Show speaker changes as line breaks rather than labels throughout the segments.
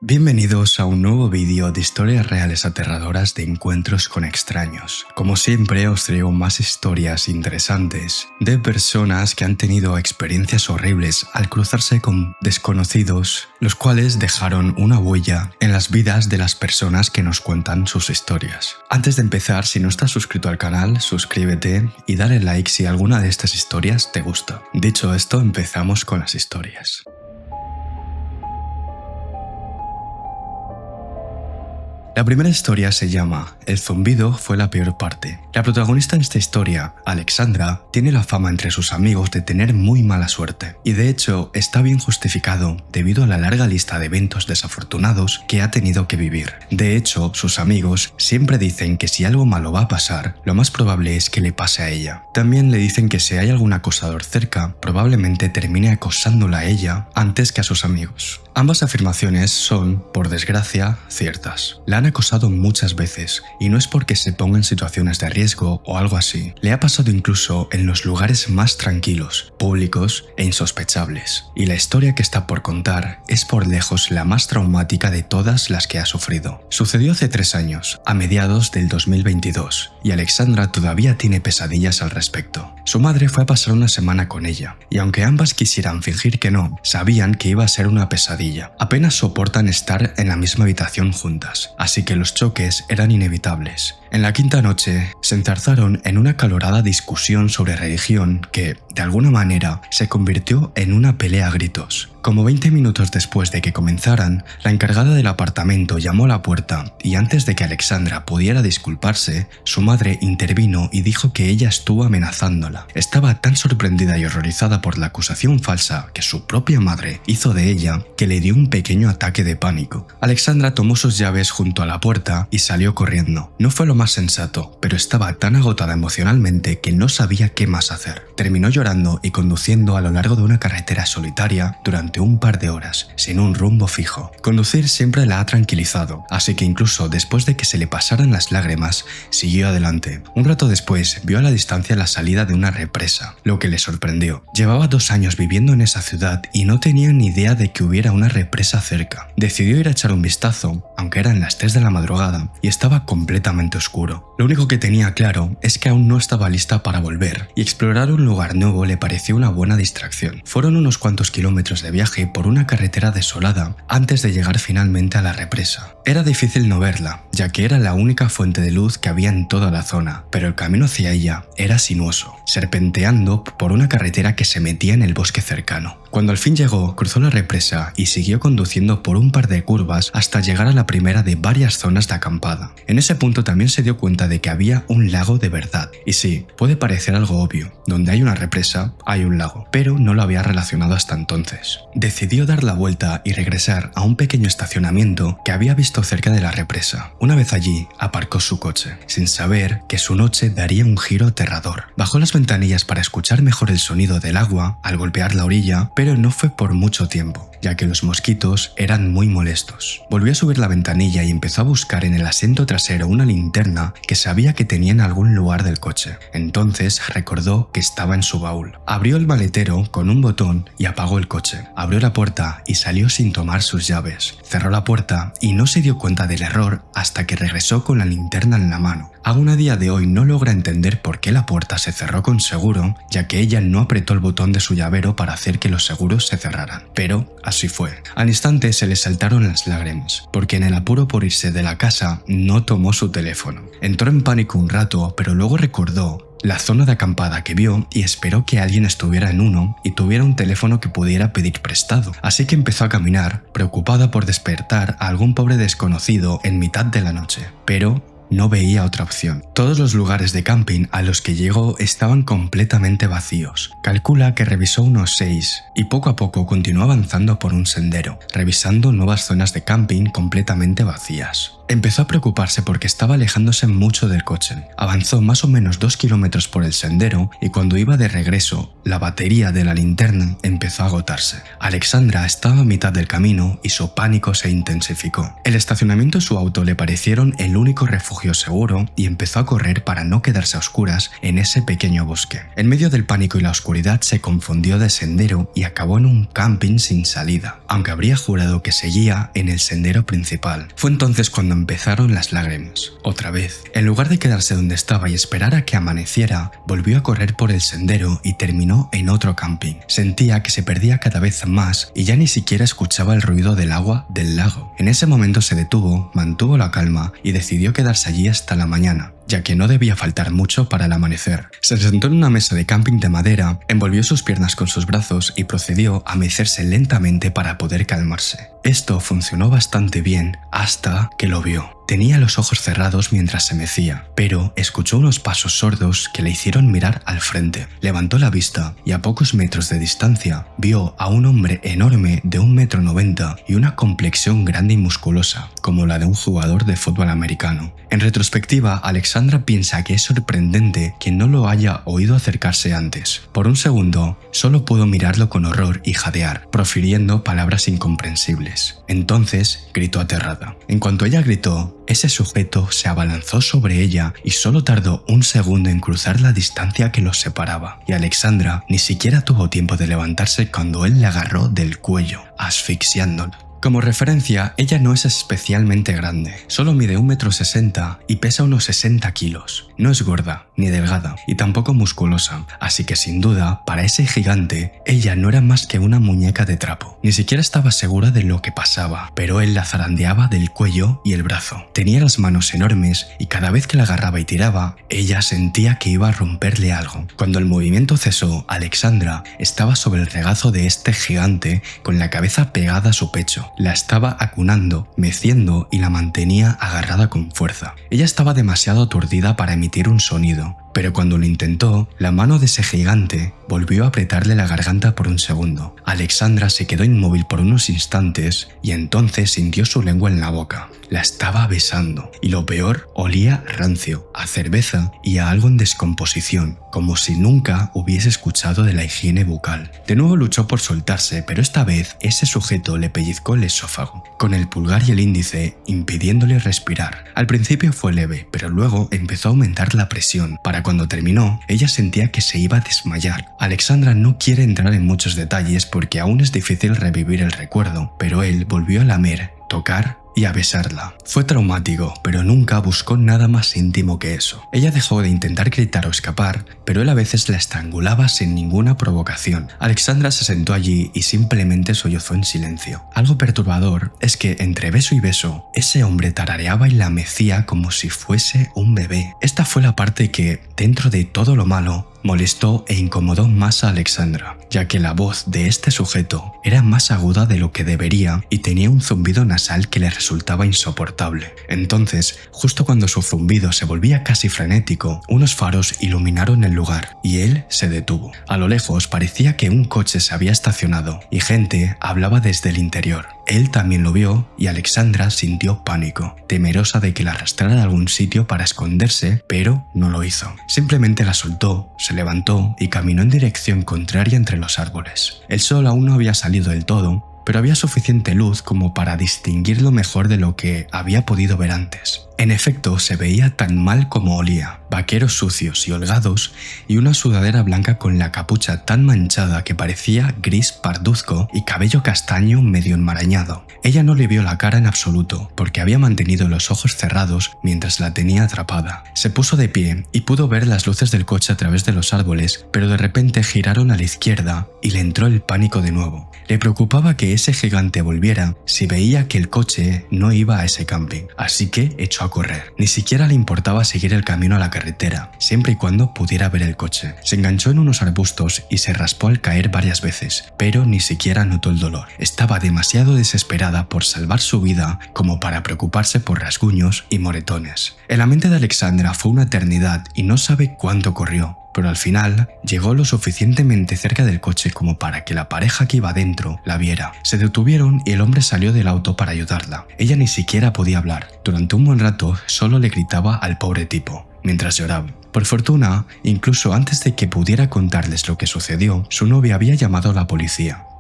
Bienvenidos a un nuevo vídeo de historias reales aterradoras de encuentros con extraños. Como siempre os traigo más historias interesantes de personas que han tenido experiencias horribles al cruzarse con desconocidos, los cuales dejaron una huella en las vidas de las personas que nos cuentan sus historias. Antes de empezar, si no estás suscrito al canal, suscríbete y dale like si alguna de estas historias te gusta. Dicho esto, empezamos con las historias. La primera historia se llama El zumbido fue la peor parte. La protagonista de esta historia, Alexandra, tiene la fama entre sus amigos de tener muy mala suerte, y de hecho está bien justificado debido a la larga lista de eventos desafortunados que ha tenido que vivir. De hecho, sus amigos siempre dicen que si algo malo va a pasar, lo más probable es que le pase a ella. También le dicen que si hay algún acosador cerca, probablemente termine acosándola a ella antes que a sus amigos. Ambas afirmaciones son, por desgracia, ciertas. La han acosado muchas veces, y no es porque se ponga en situaciones de riesgo o algo así. Le ha pasado incluso en los lugares más tranquilos, públicos e insospechables. Y la historia que está por contar es por lejos la más traumática de todas las que ha sufrido. Sucedió hace 3 años, a mediados del 2022, y Alexandra todavía tiene pesadillas al respecto. Su madre fue a pasar una semana con ella, y aunque ambas quisieran fingir que no, sabían que iba a ser una pesadilla. Apenas soportan estar en la misma habitación juntas, así que los choques eran inevitables. En la quinta noche, se enzarzaron en una acalorada discusión sobre religión que, de alguna manera, se convirtió en una pelea a gritos. Como 20 minutos después de que comenzaran, la encargada del apartamento llamó a la puerta y antes de que Alexandra pudiera disculparse, su madre intervino y dijo que ella estuvo amenazándola. Estaba tan sorprendida y horrorizada por la acusación falsa que su propia madre hizo de ella que le dio un pequeño ataque de pánico. Alexandra tomó sus llaves junto a la puerta y salió corriendo. No fue lo más sensato, pero estaba tan agotada emocionalmente que no sabía qué más hacer. Terminó llorando y conduciendo a lo largo de una carretera solitaria durante un par de horas, sin un rumbo fijo. Conducir siempre la ha tranquilizado, así que incluso después de que se le pasaran las lágrimas, siguió adelante. Un rato después, vio a la distancia la salida de una represa, lo que le sorprendió. Llevaba 2 años viviendo en esa ciudad y no tenía ni idea de que hubiera una represa cerca. Decidió ir a echar un vistazo, aunque eran las 3 de la madrugada y estaba completamente oscuro. Lo único que tenía claro es que aún no estaba lista para volver, y explorar un lugar nuevo le pareció una buena distracción. Fueron unos cuantos kilómetros de viaje por una carretera desolada antes de llegar finalmente a la represa. Era difícil no verla, ya que era la única fuente de luz que había en toda la zona, pero el camino hacia ella era sinuoso, serpenteando por una carretera que se metía en el bosque cercano. Cuando al fin llegó, cruzó la represa y siguió conduciendo por un par de curvas hasta llegar a la primera de varias zonas de acampada. En ese punto también se dio cuenta de que había un lago de verdad. Y sí, puede parecer algo obvio, donde hay una represa, hay un lago, pero no lo había relacionado hasta entonces. Decidió dar la vuelta y regresar a un pequeño estacionamiento que había visto cerca de la represa. Una vez allí, aparcó su coche, sin saber que su noche daría un giro aterrador. Bajó las ventanillas para escuchar mejor el sonido del agua al golpear la orilla, pero no fue por mucho tiempo, ya que los mosquitos eran muy molestos. Volvió a subir la ventanilla y empezó a buscar en el asiento trasero una linterna que sabía que tenía en algún lugar del coche. Entonces recordó que estaba en su baúl. Abrió el maletero con un botón y apagó el coche. Abrió la puerta y salió sin tomar sus llaves. Cerró la puerta y no se dio cuenta del error hasta que regresó con la linterna en la mano. Aún a día de hoy no logra entender por qué la puerta se cerró con seguro, ya que ella no apretó el botón de su llavero para hacer que los seguros se cerraran. Pero así fue. Al instante se le saltaron las lágrimas, porque en el apuro por irse de la casa no tomó su teléfono. Entró en pánico un rato, pero luego recordó la zona de acampada que vio y esperó que alguien estuviera en uno y tuviera un teléfono que pudiera pedir prestado. Así que empezó a caminar, preocupada por despertar a algún pobre desconocido en mitad de la noche. Pero no veía otra opción. Todos los lugares de camping a los que llegó estaban completamente vacíos. Calcula que revisó unos 6 y poco a poco continuó avanzando por un sendero, revisando nuevas zonas de camping completamente vacías. Empezó a preocuparse porque estaba alejándose mucho del coche. Avanzó más o menos 2 kilómetros por el sendero y cuando iba de regreso, la batería de la linterna empezó a agotarse. Alexandra estaba a mitad del camino y su pánico se intensificó. El estacionamiento y su auto le parecieron el único refugio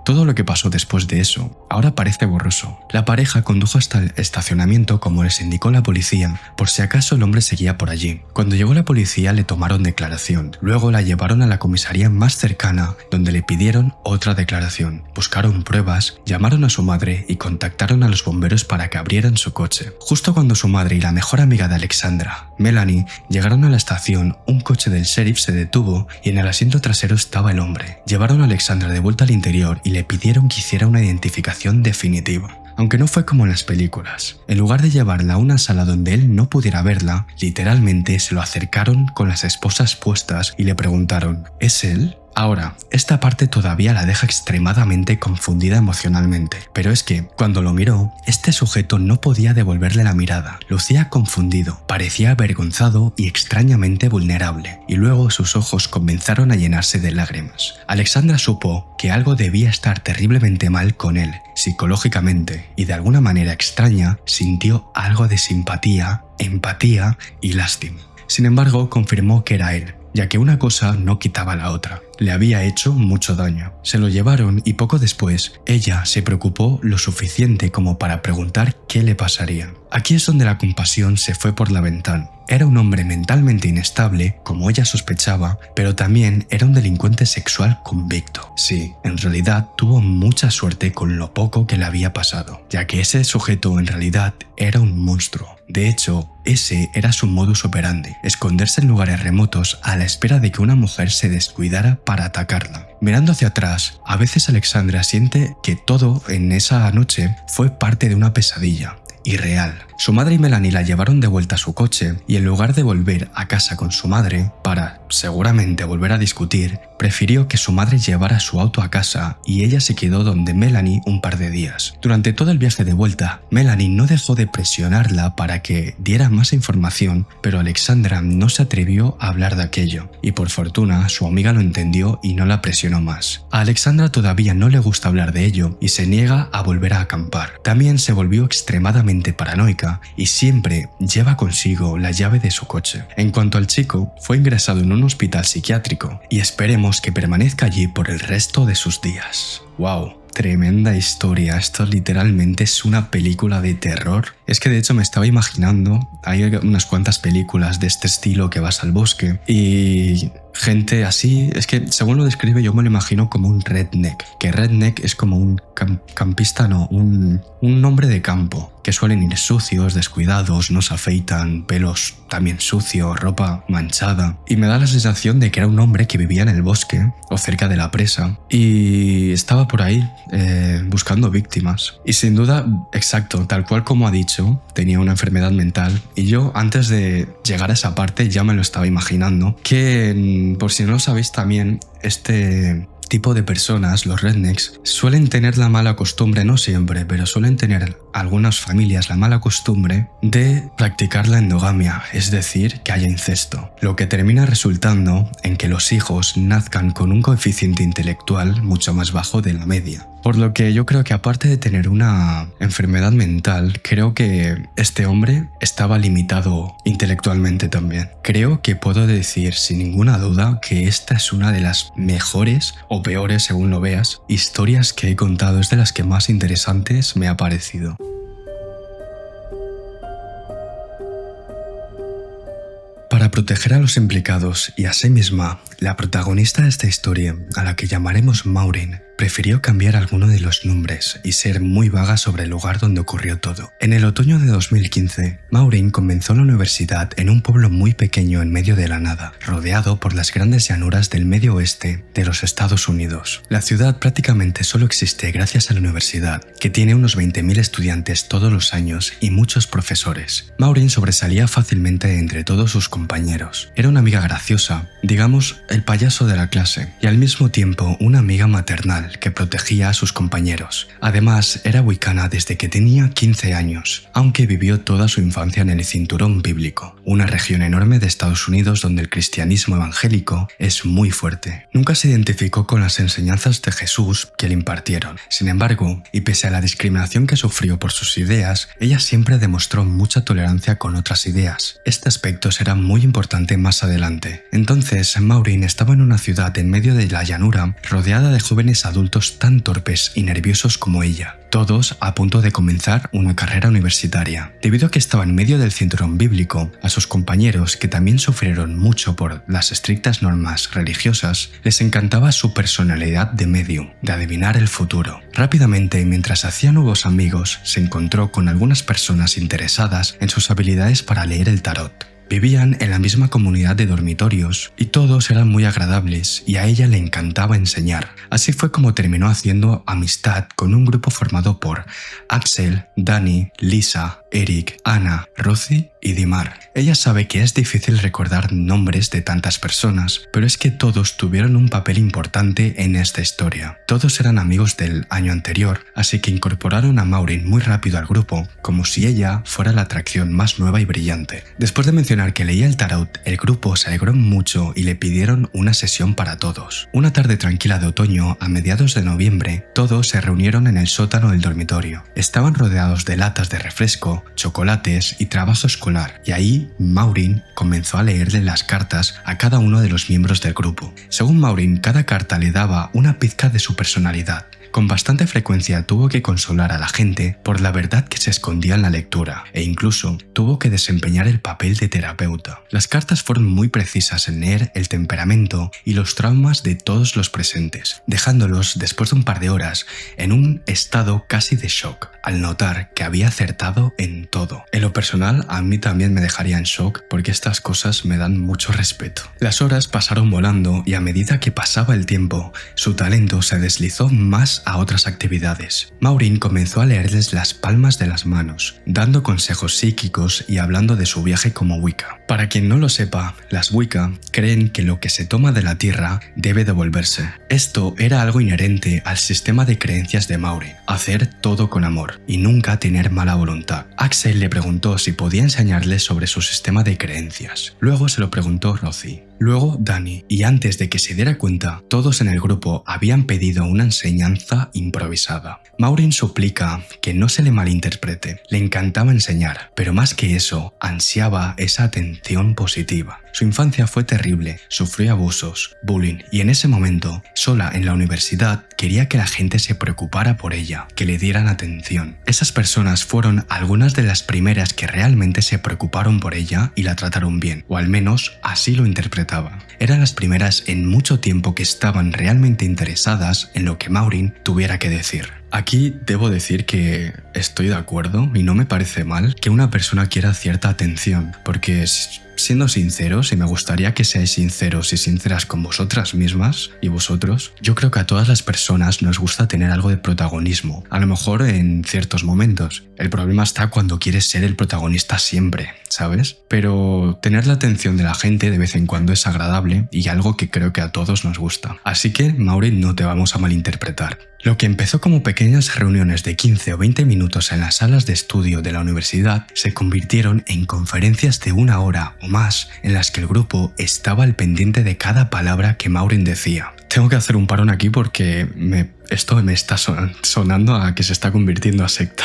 Todo lo que pasó después de eso ahora parece borroso. La pareja condujo hasta el estacionamiento como les indicó la policía, por si acaso el hombre seguía por allí. Cuando llegó la policía le tomaron declaración, luego la llevaron a la comisaría más cercana donde le pidieron otra declaración. Buscaron pruebas, llamaron a su madre y contactaron a los bomberos para que abrieran su coche. Justo cuando su madre y la mejor amiga de Alexandra, Melanie, llegaron a la estación, un coche del sheriff se detuvo y en el asiento trasero estaba el hombre. Llevaron a Alexandra de vuelta al interior y le pidieron que hiciera una identificación definitiva. Aunque no fue como en las películas. En lugar de llevarla a una sala donde él no pudiera verla, literalmente se lo acercaron con las esposas puestas y le preguntaron: ¿es él? Ahora, esta parte todavía la deja extremadamente confundida emocionalmente, pero es que, cuando lo miró, este sujeto no podía devolverle la mirada, lucía confundido, parecía avergonzado y extrañamente vulnerable, y luego sus ojos comenzaron a llenarse de lágrimas. Alexandra supo que algo debía estar terriblemente mal con él, psicológicamente, y de alguna manera extraña sintió algo de simpatía, empatía y lástima. Sin embargo, confirmó que era él, ya que una cosa no quitaba la otra. Le había hecho mucho daño. Se lo llevaron y poco después, ella se preocupó lo suficiente como para preguntar qué le pasaría. Aquí es donde la compasión se fue por la ventana. Era un hombre mentalmente inestable, como ella sospechaba, pero también era un delincuente sexual convicto. Sí, en realidad tuvo mucha suerte con lo poco que le había pasado, ya que ese sujeto en realidad era un monstruo. De hecho, ese era su modus operandi, esconderse en lugares remotos a la espera de que una mujer se descuidara para atacarla. Mirando hacia atrás, a veces Alexandra siente que todo en esa noche fue parte de una pesadilla irreal. Su madre y Melanie la llevaron de vuelta a su coche y en lugar de volver a casa con su madre para seguramente volver a discutir, prefirió que su madre llevara su auto a casa y ella se quedó donde Melanie un par de días. Durante todo el viaje de vuelta, Melanie no dejó de presionarla para que diera más información, pero Alexandra no se atrevió a hablar de aquello y por fortuna su amiga lo entendió y no la presionó más. A Alexandra todavía no le gusta hablar de ello y se niega a volver a acampar. También se volvió extremadamente paranoica y siempre lleva consigo la llave de su coche. En cuanto al chico, fue ingresado en un hospital psiquiátrico y esperemos que permanezca allí por el resto de sus días. ¡Wow! Tremenda historia, esto literalmente es una película de terror. Es que de hecho me estaba imaginando, hay unas cuantas películas de este estilo que vas al bosque y gente así, es que según lo describe yo me lo imagino como un redneck, que redneck es como un campista, no, un hombre de campo, que suelen ir sucios, descuidados, no se afeitan, pelos también sucios, ropa manchada, y me da la sensación de que era un hombre que vivía en el bosque o cerca de la presa y estaba por ahí buscando víctimas. Y sin duda, exacto, tal cual como ha dicho, tenía una enfermedad mental y yo antes de llegar a esa parte ya me lo estaba imaginando, que por si no lo sabéis también, este tipo de personas, los rednecks, suelen tener la mala costumbre, no siempre, pero suelen tener algunas familias la mala costumbre de practicar la endogamia, es decir, que haya incesto, lo que termina resultando en que los hijos nazcan con un coeficiente intelectual mucho más bajo de la media. Por lo que yo creo que aparte de tener una enfermedad mental, creo que este hombre estaba limitado intelectualmente también. Creo que puedo decir sin ninguna duda que esta es una de las mejores o peores, según lo veas, historias que he contado. Es de las que más interesantes me ha parecido. Para proteger a los implicados y a sí misma, la protagonista de esta historia, a la que llamaremos Maureen, prefirió cambiar alguno de los nombres y ser muy vaga sobre el lugar donde ocurrió todo. En el otoño de 2015, Maureen comenzó la universidad en un pueblo muy pequeño en medio de la nada, rodeado por las grandes llanuras del medio oeste de los Estados Unidos. La ciudad prácticamente solo existe gracias a la universidad, que tiene unos 20.000 estudiantes todos los años y muchos profesores. Maureen sobresalía fácilmente entre todos sus compañeros. Era una amiga graciosa, digamos el payaso de la clase, y al mismo tiempo una amiga maternal que protegía a sus compañeros. Además, era wicana desde que tenía 15 años, aunque vivió toda su infancia en el Cinturón Bíblico, una región enorme de Estados Unidos donde el cristianismo evangélico es muy fuerte. Nunca se identificó con las enseñanzas de Jesús que le impartieron. Sin embargo, y pese a la discriminación que sufrió por sus ideas, ella siempre demostró mucha tolerancia con otras ideas. Este aspecto será muy importante más adelante. Entonces, Maureen Maureen estaba en una ciudad en medio de la llanura, rodeada de jóvenes adultos tan torpes y nerviosos como ella, todos a punto de comenzar una carrera universitaria. Debido a que estaba en medio del cinturón bíblico, a sus compañeros, que también sufrieron mucho por las estrictas normas religiosas, les encantaba su personalidad de medium, de adivinar el futuro. Rápidamente, mientras hacía nuevos amigos, se encontró con algunas personas interesadas en sus habilidades para leer el tarot. Vivían en la misma comunidad de dormitorios y todos eran muy agradables y a ella le encantaba enseñar. Así fue como terminó haciendo amistad con un grupo formado por Axel, Dani, Lisa, Eric, Anna, Rosie y Dimar. Ella sabe que es difícil recordar nombres de tantas personas, pero es que todos tuvieron un papel importante en esta historia. Todos eran amigos del año anterior, así que incorporaron a Maureen muy rápido al grupo, como si ella fuera la atracción más nueva y brillante. Después de mencionar que leía el tarot, el grupo se alegró mucho y le pidieron una sesión para todos. Una tarde tranquila de otoño, a mediados de noviembre, todos se reunieron en el sótano del dormitorio. Estaban rodeados de latas de refresco, chocolates y trabajo escolar, y ahí Maureen comenzó a leerle las cartas a cada uno de los miembros del grupo. Según Maureen, cada carta le daba una pizca de su personalidad. Con bastante frecuencia tuvo que consolar a la gente por la verdad que se escondía en la lectura, e incluso tuvo que desempeñar el papel de terapeuta. Las cartas fueron muy precisas en leer el temperamento y los traumas de todos los presentes, dejándolos, después de un par de horas, en un estado casi de shock, al notar que había acertado en todo. En lo personal, a mí también me dejaría en shock porque estas cosas me dan mucho respeto. Las horas pasaron volando y a medida que pasaba el tiempo, su talento se deslizó más a otras actividades. Maureen comenzó a leerles las palmas de las manos, dando consejos psíquicos y hablando de su viaje como Wicca. Para quien no lo sepa, las Wicca creen que lo que se toma de la tierra debe devolverse. Esto era algo inherente al sistema de creencias de Maureen, hacer todo con amor y nunca tener mala voluntad. Axel le preguntó si podía enseñarle sobre su sistema de creencias. Luego se lo preguntó Rosie. Luego Dani, y antes de que se diera cuenta, todos en el grupo habían pedido una enseñanza improvisada. Maureen suplica que no se le malinterprete, le encantaba enseñar, pero más que eso, ansiaba esa atención positiva. Su infancia fue terrible, sufrió abusos, bullying, y en ese momento, sola en la universidad, quería que la gente se preocupara por ella, que le dieran atención. Esas personas fueron algunas de las primeras que realmente se preocuparon por ella y la trataron bien, o al menos así lo interpretaban. Eran las primeras en mucho tiempo que estaban realmente interesadas en lo que Maureen tuviera que decir. Aquí debo decir que estoy de acuerdo y no me parece mal que una persona quiera cierta atención, porque siendo sinceros, y me gustaría que seáis sinceros y sinceras con vosotras mismas y vosotros, yo creo que a todas las personas nos gusta tener algo de protagonismo, a lo mejor en ciertos momentos. El problema está cuando quieres ser el protagonista siempre, ¿sabes? Pero tener la atención de la gente de vez en cuando es agradable y algo que creo que a todos nos gusta. Así que, Maureen, no te vamos a malinterpretar. Lo que empezó como pequeñas reuniones de 15 o 20 minutos en las salas de estudio de la universidad se convirtieron en conferencias de 1 hora o más en las que el grupo estaba al pendiente de cada palabra que Maureen decía. Tengo que hacer un parón aquí porque esto me está sonando a que se está convirtiendo a secta.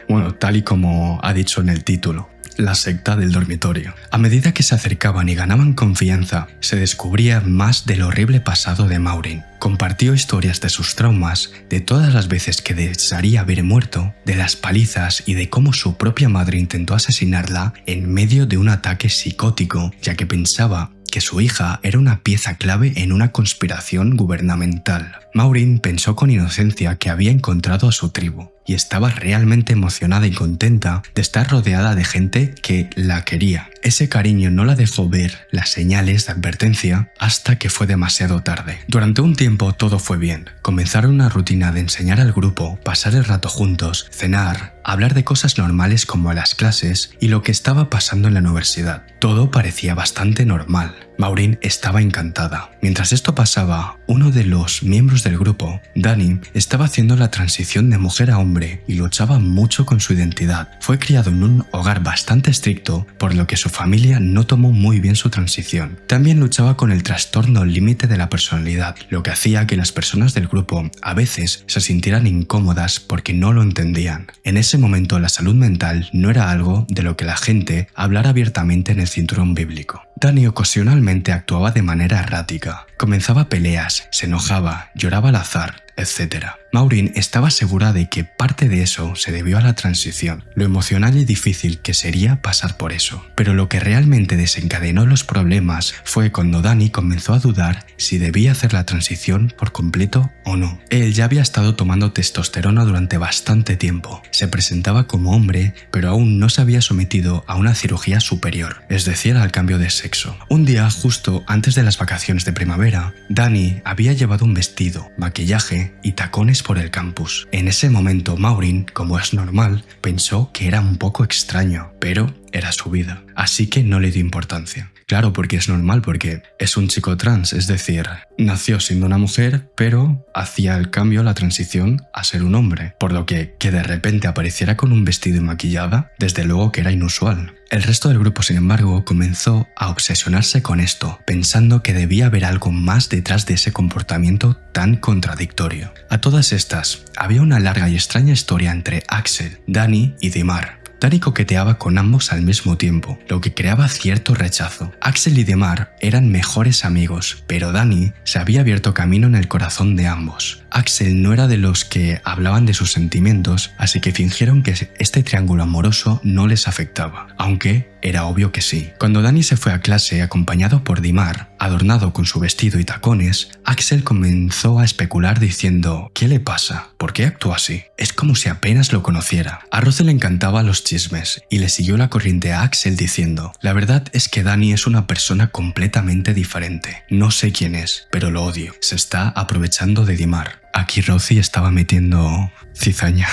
Bueno, tal y como ha dicho en el título. La secta del dormitorio. A medida que se acercaban y ganaban confianza, se descubría más del horrible pasado de Maureen. Compartió historias de sus traumas, de todas las veces que desearía haber muerto, de las palizas y de cómo su propia madre intentó asesinarla en medio de un ataque psicótico, ya que pensaba que su hija era una pieza clave en una conspiración gubernamental. Maureen pensó con inocencia que había encontrado a su tribu y estaba realmente emocionada y contenta de estar rodeada de gente que la quería. Ese cariño no la dejó ver las señales de advertencia hasta que fue demasiado tarde. Durante un tiempo todo fue bien. Comenzaron una rutina de enseñar al grupo, pasar el rato juntos, cenar, hablar de cosas normales como las clases y lo que estaba pasando en la universidad. Todo parecía bastante normal. Maureen estaba encantada. Mientras esto pasaba, uno de los miembros del grupo, Dani, estaba haciendo la transición de mujer a hombre y luchaba mucho con su identidad. Fue criado en un hogar bastante estricto, por lo que su familia no tomó muy bien su transición. También luchaba con el trastorno límite de la personalidad, lo que hacía que las personas del grupo a veces se sintieran incómodas porque no lo entendían. En ese momento la salud mental no era algo de lo que la gente hablara abiertamente en el cinturón bíblico. Dani ocasionalmente actuaba de manera errática. Comenzaba peleas, se enojaba, lloraba al azar, etc. Maureen estaba segura de que parte de eso se debió a la transición, lo emocional y difícil que sería pasar por eso. Pero lo que realmente desencadenó los problemas fue cuando Dani comenzó a dudar si debía hacer la transición por completo o no. Él ya había estado tomando testosterona durante bastante tiempo. Se presentaba como hombre, pero aún no se había sometido a una cirugía superior, es decir, al cambio de sexo. Un día, justo antes de las vacaciones de primavera, Dani había llevado un vestido, maquillaje y tacones por el campus. En ese momento, Maureen, como es normal, pensó que era un poco extraño, pero era su vida, así que no le dio importancia. Claro, porque es normal, porque es un chico trans, es decir, nació siendo una mujer, pero hacía el cambio, la transición, a ser un hombre, por lo que de repente apareciera con un vestido y maquillada, desde luego que era inusual. El resto del grupo, sin embargo, comenzó a obsesionarse con esto, pensando que debía haber algo más detrás de ese comportamiento tan contradictorio. A todas estas, había una larga y extraña historia entre Axel, Dani y Dimar. Dani coqueteaba con ambos al mismo tiempo, lo que creaba cierto rechazo. Axel y Dimar eran mejores amigos, pero Dani se había abierto camino en el corazón de ambos. Axel no era de los que hablaban de sus sentimientos, así que fingieron que este triángulo amoroso no les afectaba, aunque era obvio que sí. Cuando Dani se fue a clase acompañado por Dimar, adornado con su vestido y tacones, Axel comenzó a especular diciendo: ¿qué le pasa? ¿Por qué actúa así? Es como si apenas lo conociera. A Rose le encantaban los chismes y le siguió la corriente a Axel diciendo: la verdad es que Dani es una persona completamente diferente. No sé quién es, pero lo odio. Se está aprovechando de Dimar. Aquí Rosie estaba metiendo cizaña.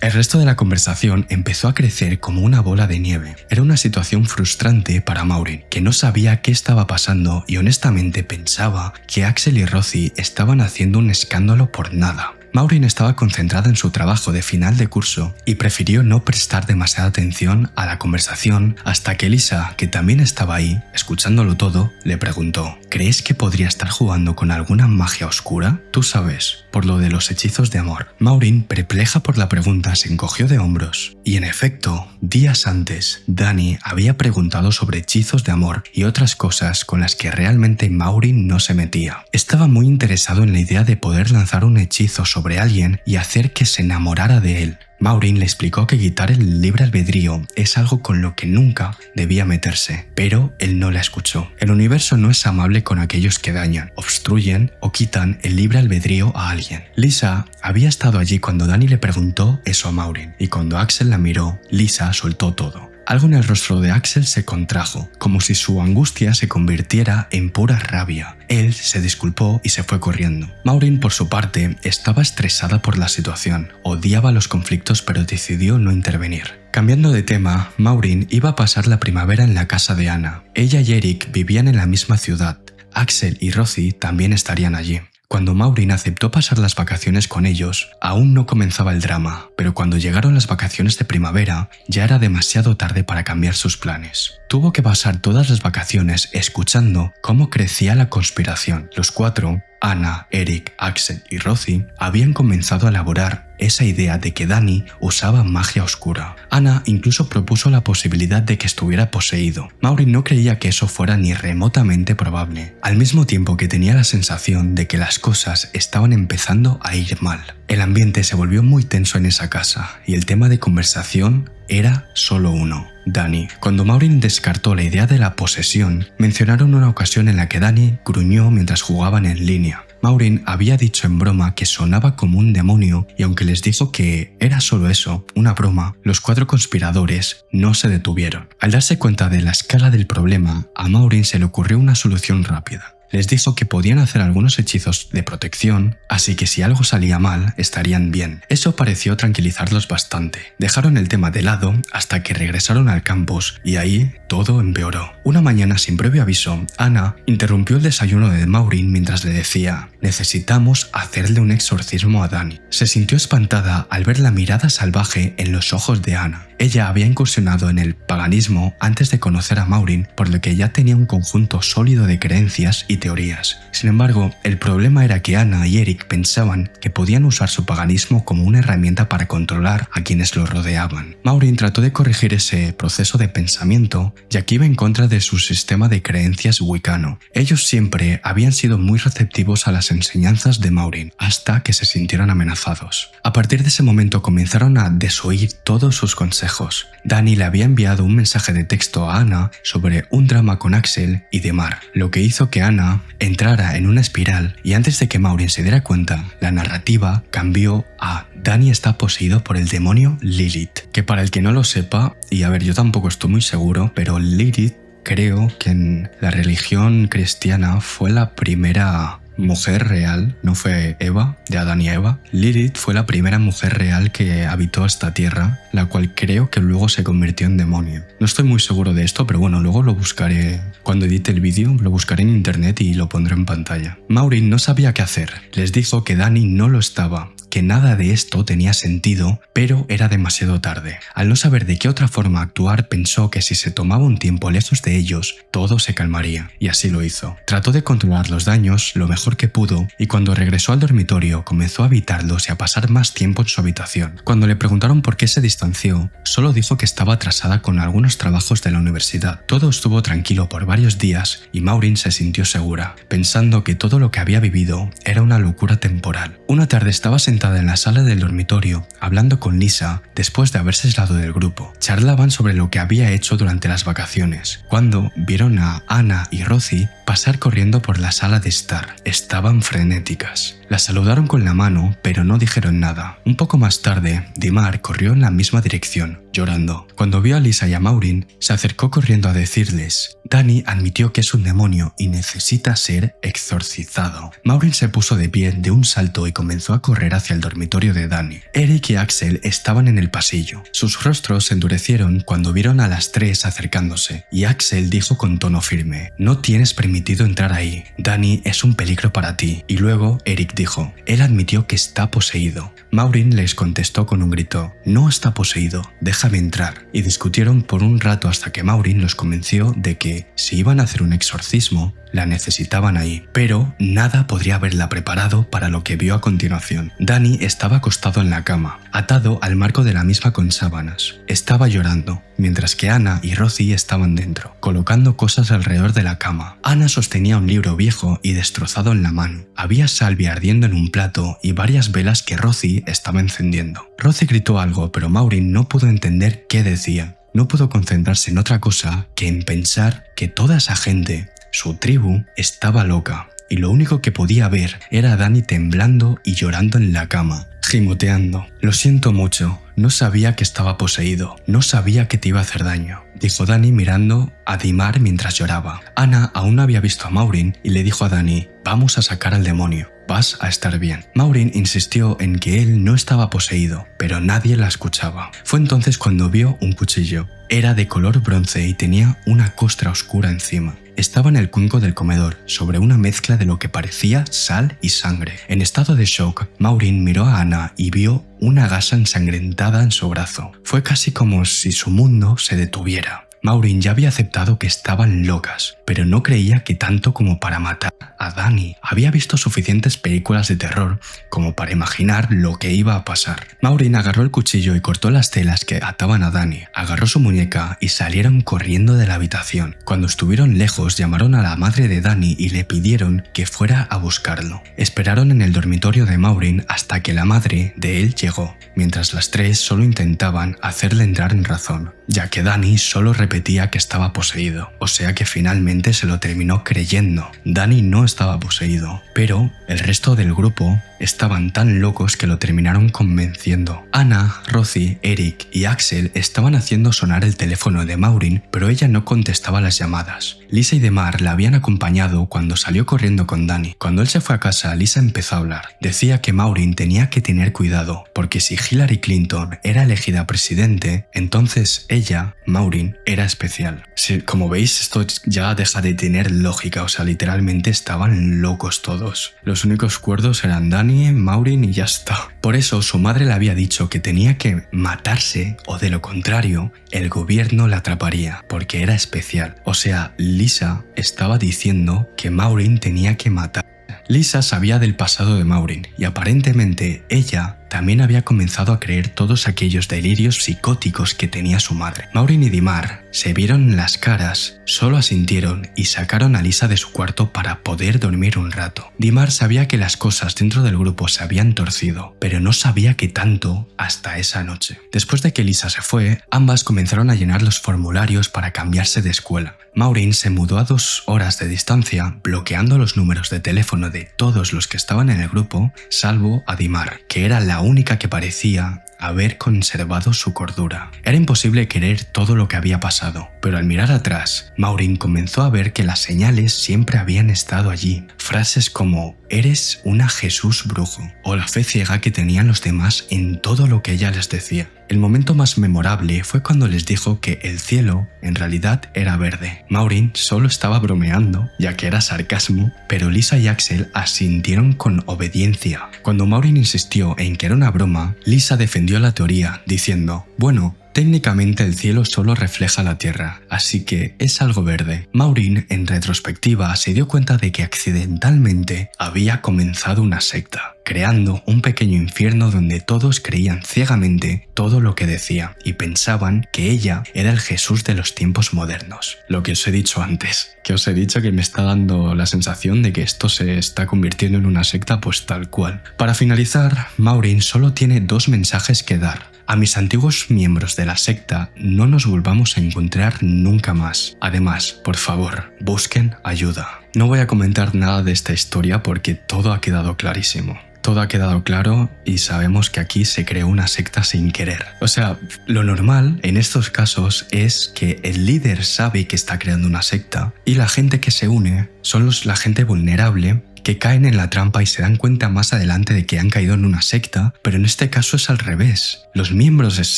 El resto de la conversación empezó a crecer como una bola de nieve. Era una situación frustrante para Maureen, que no sabía qué estaba pasando y honestamente pensaba que Axel y Rosie estaban haciendo un escándalo por nada. Maureen estaba concentrada en su trabajo de final de curso y prefirió no prestar demasiada atención a la conversación hasta que Lisa, que también estaba ahí, escuchándolo todo, le preguntó: ¿crees que podría estar jugando con alguna magia oscura? Tú sabes, por lo de los hechizos de amor. Maureen, perpleja por la pregunta, se encogió de hombros. Y en efecto, días antes, Dani había preguntado sobre hechizos de amor y otras cosas con las que realmente Maureen no se metía. Estaba muy interesado en la idea de poder lanzar un hechizo sobre alguien y hacer que se enamorara de él. Maureen le explicó que quitar el libre albedrío es algo con lo que nunca debía meterse, pero él no la escuchó. El universo no es amable con aquellos que dañan, obstruyen o quitan el libre albedrío a alguien. Lisa había estado allí cuando Dani le preguntó eso a Maureen, y cuando Axel la miró, Lisa soltó todo. Algo en el rostro de Axel se contrajo, como si su angustia se convirtiera en pura rabia. Él se disculpó y se fue corriendo. Maureen, por su parte, estaba estresada por la situación, odiaba los conflictos pero decidió no intervenir. Cambiando de tema, Maureen iba a pasar la primavera en la casa de Anna. Ella y Eric vivían en la misma ciudad. Axel y Rosie también estarían allí. Cuando Maureen aceptó pasar las vacaciones con ellos, aún no comenzaba el drama, pero cuando llegaron las vacaciones de primavera, ya era demasiado tarde para cambiar sus planes. Tuvo que pasar todas las vacaciones escuchando cómo crecía la conspiración. Los cuatro, Anna, Eric, Axel y Rosie, habían comenzado a elaborar esa idea de que Dani usaba magia oscura. Anna incluso propuso la posibilidad de que estuviera poseído. Maureen no creía que eso fuera ni remotamente probable, al mismo tiempo que tenía la sensación de que las cosas estaban empezando a ir mal. El ambiente se volvió muy tenso en esa casa y el tema de conversación era solo uno: Dani. Cuando Maureen descartó la idea de la posesión, mencionaron una ocasión en la que Dani gruñó mientras jugaban en línea. Maureen había dicho en broma que sonaba como un demonio y aunque les dijo que era solo eso, una broma, los cuatro conspiradores no se detuvieron. Al darse cuenta de la escala del problema, a Maureen se le ocurrió una solución rápida. Les dijo que podían hacer algunos hechizos de protección, así que si algo salía mal, estarían bien. Eso pareció tranquilizarlos bastante. Dejaron el tema de lado hasta que regresaron al campus y ahí todo empeoró. Una mañana sin previo aviso, Anna interrumpió el desayuno de Maureen mientras le decía: necesitamos hacerle un exorcismo a Dani. Se sintió espantada al ver la mirada salvaje en los ojos de Anna. Ella había incursionado en el paganismo antes de conocer a Maureen, por lo que ya tenía un conjunto sólido de creencias y teorías. Sin embargo, el problema era que Anna y Eric pensaban que podían usar su paganismo como una herramienta para controlar a quienes lo rodeaban. Maureen trató de corregir ese proceso de pensamiento, ya que iba en contra de su sistema de creencias wicano. Ellos siempre habían sido muy receptivos a las enseñanzas de Maureen, hasta que se sintieron amenazados. A partir de ese momento comenzaron a desoír todos sus consejos. Dani le había enviado un mensaje de texto a Anna sobre un drama con Axel y Demar, lo que hizo que Anna entrara en una espiral, y antes de que Maureen se diera cuenta, la narrativa cambió a Dani está poseído por el demonio Lilith, que para el que no lo sepa, y a ver, yo tampoco estoy muy seguro, pero Lilith creo que en la religión cristiana fue la primera mujer real, no fue Eva, de Adán y Eva. Lilith fue la primera mujer real que habitó esta tierra, la cual creo que luego se convirtió en demonio. No estoy muy seguro de esto, pero bueno, luego lo buscaré. Cuando edite el vídeo, lo buscaré en internet y lo pondré en pantalla. Maureen no sabía qué hacer. Les dijo que Dani no lo estaba, que nada de esto tenía sentido, pero era demasiado tarde. Al no saber de qué otra forma actuar, pensó que si se tomaba un tiempo lejos de ellos, todo se calmaría, y así lo hizo. Trató de controlar los daños lo mejor que pudo, y cuando regresó al dormitorio comenzó a evitarlos y a pasar más tiempo en su habitación. Cuando le preguntaron por qué se distanció, solo dijo que estaba atrasada con algunos trabajos de la universidad. Todo estuvo tranquilo por varios días y Maureen se sintió segura, pensando que todo lo que había vivido era una locura temporal. Una tarde estaba sentada en la sala del dormitorio, hablando con Lisa después de haberse aislado del grupo. Charlaban sobre lo que había hecho durante las vacaciones, cuando vieron a Anna y Rosie pasar corriendo por la sala de estar. Estaban frenéticas. Las saludaron con la mano, pero no dijeron nada. Un poco más tarde, Demar corrió en la misma dirección, llorando. Cuando vio a Lisa y a Maureen, se acercó corriendo a decirles: Dani admitió que es un demonio y necesita ser exorcizado. Maureen se puso de pie de un salto y comenzó a correr hacia el dormitorio de Dani. Eric y Axel estaban en el pasillo. Sus rostros se endurecieron cuando vieron a las tres acercándose, y Axel dijo con tono firme: no tienes permitido entrar ahí. Dani es un peligro para ti. Y luego Eric dijo: él admitió que está poseído. Maureen les contestó con un grito: no está poseído, déjame entrar. Y discutieron por un rato hasta que Maureen los convenció de que si iban a hacer un exorcismo, la necesitaban ahí, pero nada podría haberla preparado para lo que vio a continuación. Dani estaba acostado en la cama, atado al marco de la misma con sábanas. Estaba llorando, mientras que Anna y Rosie estaban dentro, colocando cosas alrededor de la cama. Anna sostenía un libro viejo y destrozado en la mano. Había salvia ardiendo en un plato y varias velas que Rosie estaba encendiendo. Rosie gritó algo, pero Maureen no pudo entender qué decía. No pudo concentrarse en otra cosa que en pensar que toda esa gente, su tribu, estaba loca, y lo único que podía ver era a Dani temblando y llorando en la cama, gimoteando. Lo siento mucho, no sabía que estaba poseído, no sabía que te iba a hacer daño, dijo Dani mirando a Demar mientras lloraba. Anna aún no había visto a Maureen y le dijo a Dani: vamos a sacar al demonio. Vas a estar bien. Maureen insistió en que él no estaba poseído, pero nadie la escuchaba. Fue entonces cuando vio un cuchillo. Era de color bronce y tenía una costra oscura encima. Estaba en el cuenco del comedor, sobre una mezcla de lo que parecía sal y sangre. En estado de shock, Maureen miró a Anna y vio una gasa ensangrentada en su brazo. Fue casi como si su mundo se detuviera. Maureen ya había aceptado que estaban locas, pero no creía que tanto como para matar a Dani. Había visto suficientes películas de terror como para imaginar lo que iba a pasar. Maureen agarró el cuchillo y cortó las telas que ataban a Dani, agarró su muñeca y salieron corriendo de la habitación. Cuando estuvieron lejos, llamaron a la madre de Dani y le pidieron que fuera a buscarlo. Esperaron en el dormitorio de Maureen hasta que la madre de él llegó, mientras las tres solo intentaban hacerle entrar en razón, ya que Dani solo repetía que estaba poseído, o sea que finalmente se lo terminó creyendo. Dani no estaba poseído, pero el resto del grupo estaban tan locos que lo terminaron convenciendo. Anna, Rosie, Eric y Axel estaban haciendo sonar el teléfono de Maureen, pero ella no contestaba las llamadas. Lisa y Demar la habían acompañado cuando salió corriendo con Dani. Cuando él se fue a casa, Lisa empezó a hablar. Decía que Maureen tenía que tener cuidado, porque si Hillary Clinton era elegida presidente, entonces ella, Maureen, era especial. Sí, como veis, esto ya deja de tener lógica, o sea, literalmente estaban locos todos. Los únicos cuerdos eran Dani Dani, Maureen y ya está. Por eso su madre le había dicho que tenía que matarse o de lo contrario el gobierno la atraparía porque era especial. O sea, Lisa estaba diciendo que Maureen tenía que matar. Lisa sabía del pasado de Maureen y aparentemente ella también había comenzado a creer todos aquellos delirios psicóticos que tenía su madre. Maureen y Dimar se vieron en las caras, solo asintieron y sacaron a Lisa de su cuarto para poder dormir un rato. Dimar sabía que las cosas dentro del grupo se habían torcido, pero no sabía qué tanto hasta esa noche. Después de que Lisa se fue, ambas comenzaron a llenar los formularios para cambiarse de escuela. Maureen se mudó a 2 horas de distancia, bloqueando los números de teléfono de todos los que estaban en el grupo, salvo a Dimar, que era la única que parecía haber conservado su cordura. Era imposible creer todo lo que había pasado, pero al mirar atrás, Maureen comenzó a ver que las señales siempre habían estado allí. Frases como «eres una Jesús brujo» o la fe ciega que tenían los demás en todo lo que ella les decía. El momento más memorable fue cuando les dijo que el cielo en realidad era verde. Maureen solo estaba bromeando, ya que era sarcasmo, pero Lisa y Axel asintieron con obediencia. Cuando Maureen insistió en que era una broma, Lisa defendió la teoría, diciendo «bueno, técnicamente el cielo solo refleja la tierra, así que es algo verde». Maureen, en retrospectiva, se dio cuenta de que accidentalmente había comenzado una secta, creando un pequeño infierno donde todos creían ciegamente todo lo que decía y pensaban que ella era el Jesús de los tiempos modernos. Lo que os he dicho antes, que os he dicho que me está dando la sensación de que esto se está convirtiendo en una secta pues tal cual. Para finalizar, Maureen solo tiene 2 mensajes que dar. A mis antiguos miembros de la secta no nos volvamos a encontrar nunca más. Además, por favor, busquen ayuda. No voy a comentar nada de esta historia porque todo ha quedado clarísimo. Todo ha quedado claro y sabemos que aquí se creó una secta sin querer. O sea, lo normal en estos casos es que el líder sabe que está creando una secta y la gente que se une son la gente vulnerable que caen en la trampa y se dan cuenta más adelante de que han caído en una secta, pero en este caso es al revés. Los miembros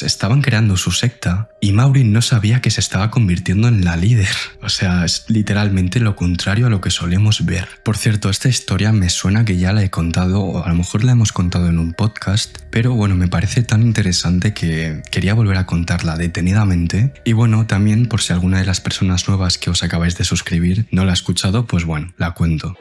estaban creando su secta y Maureen no sabía que se estaba convirtiendo en la líder. O sea, es literalmente lo contrario a lo que solemos ver. Por cierto, esta historia me suena que ya la he contado, o a lo mejor la hemos contado en un podcast, pero bueno, me parece tan interesante que quería volver a contarla detenidamente. Y bueno, también por si alguna de las personas nuevas que os acabáis de suscribir no la ha escuchado, pues bueno, la cuento.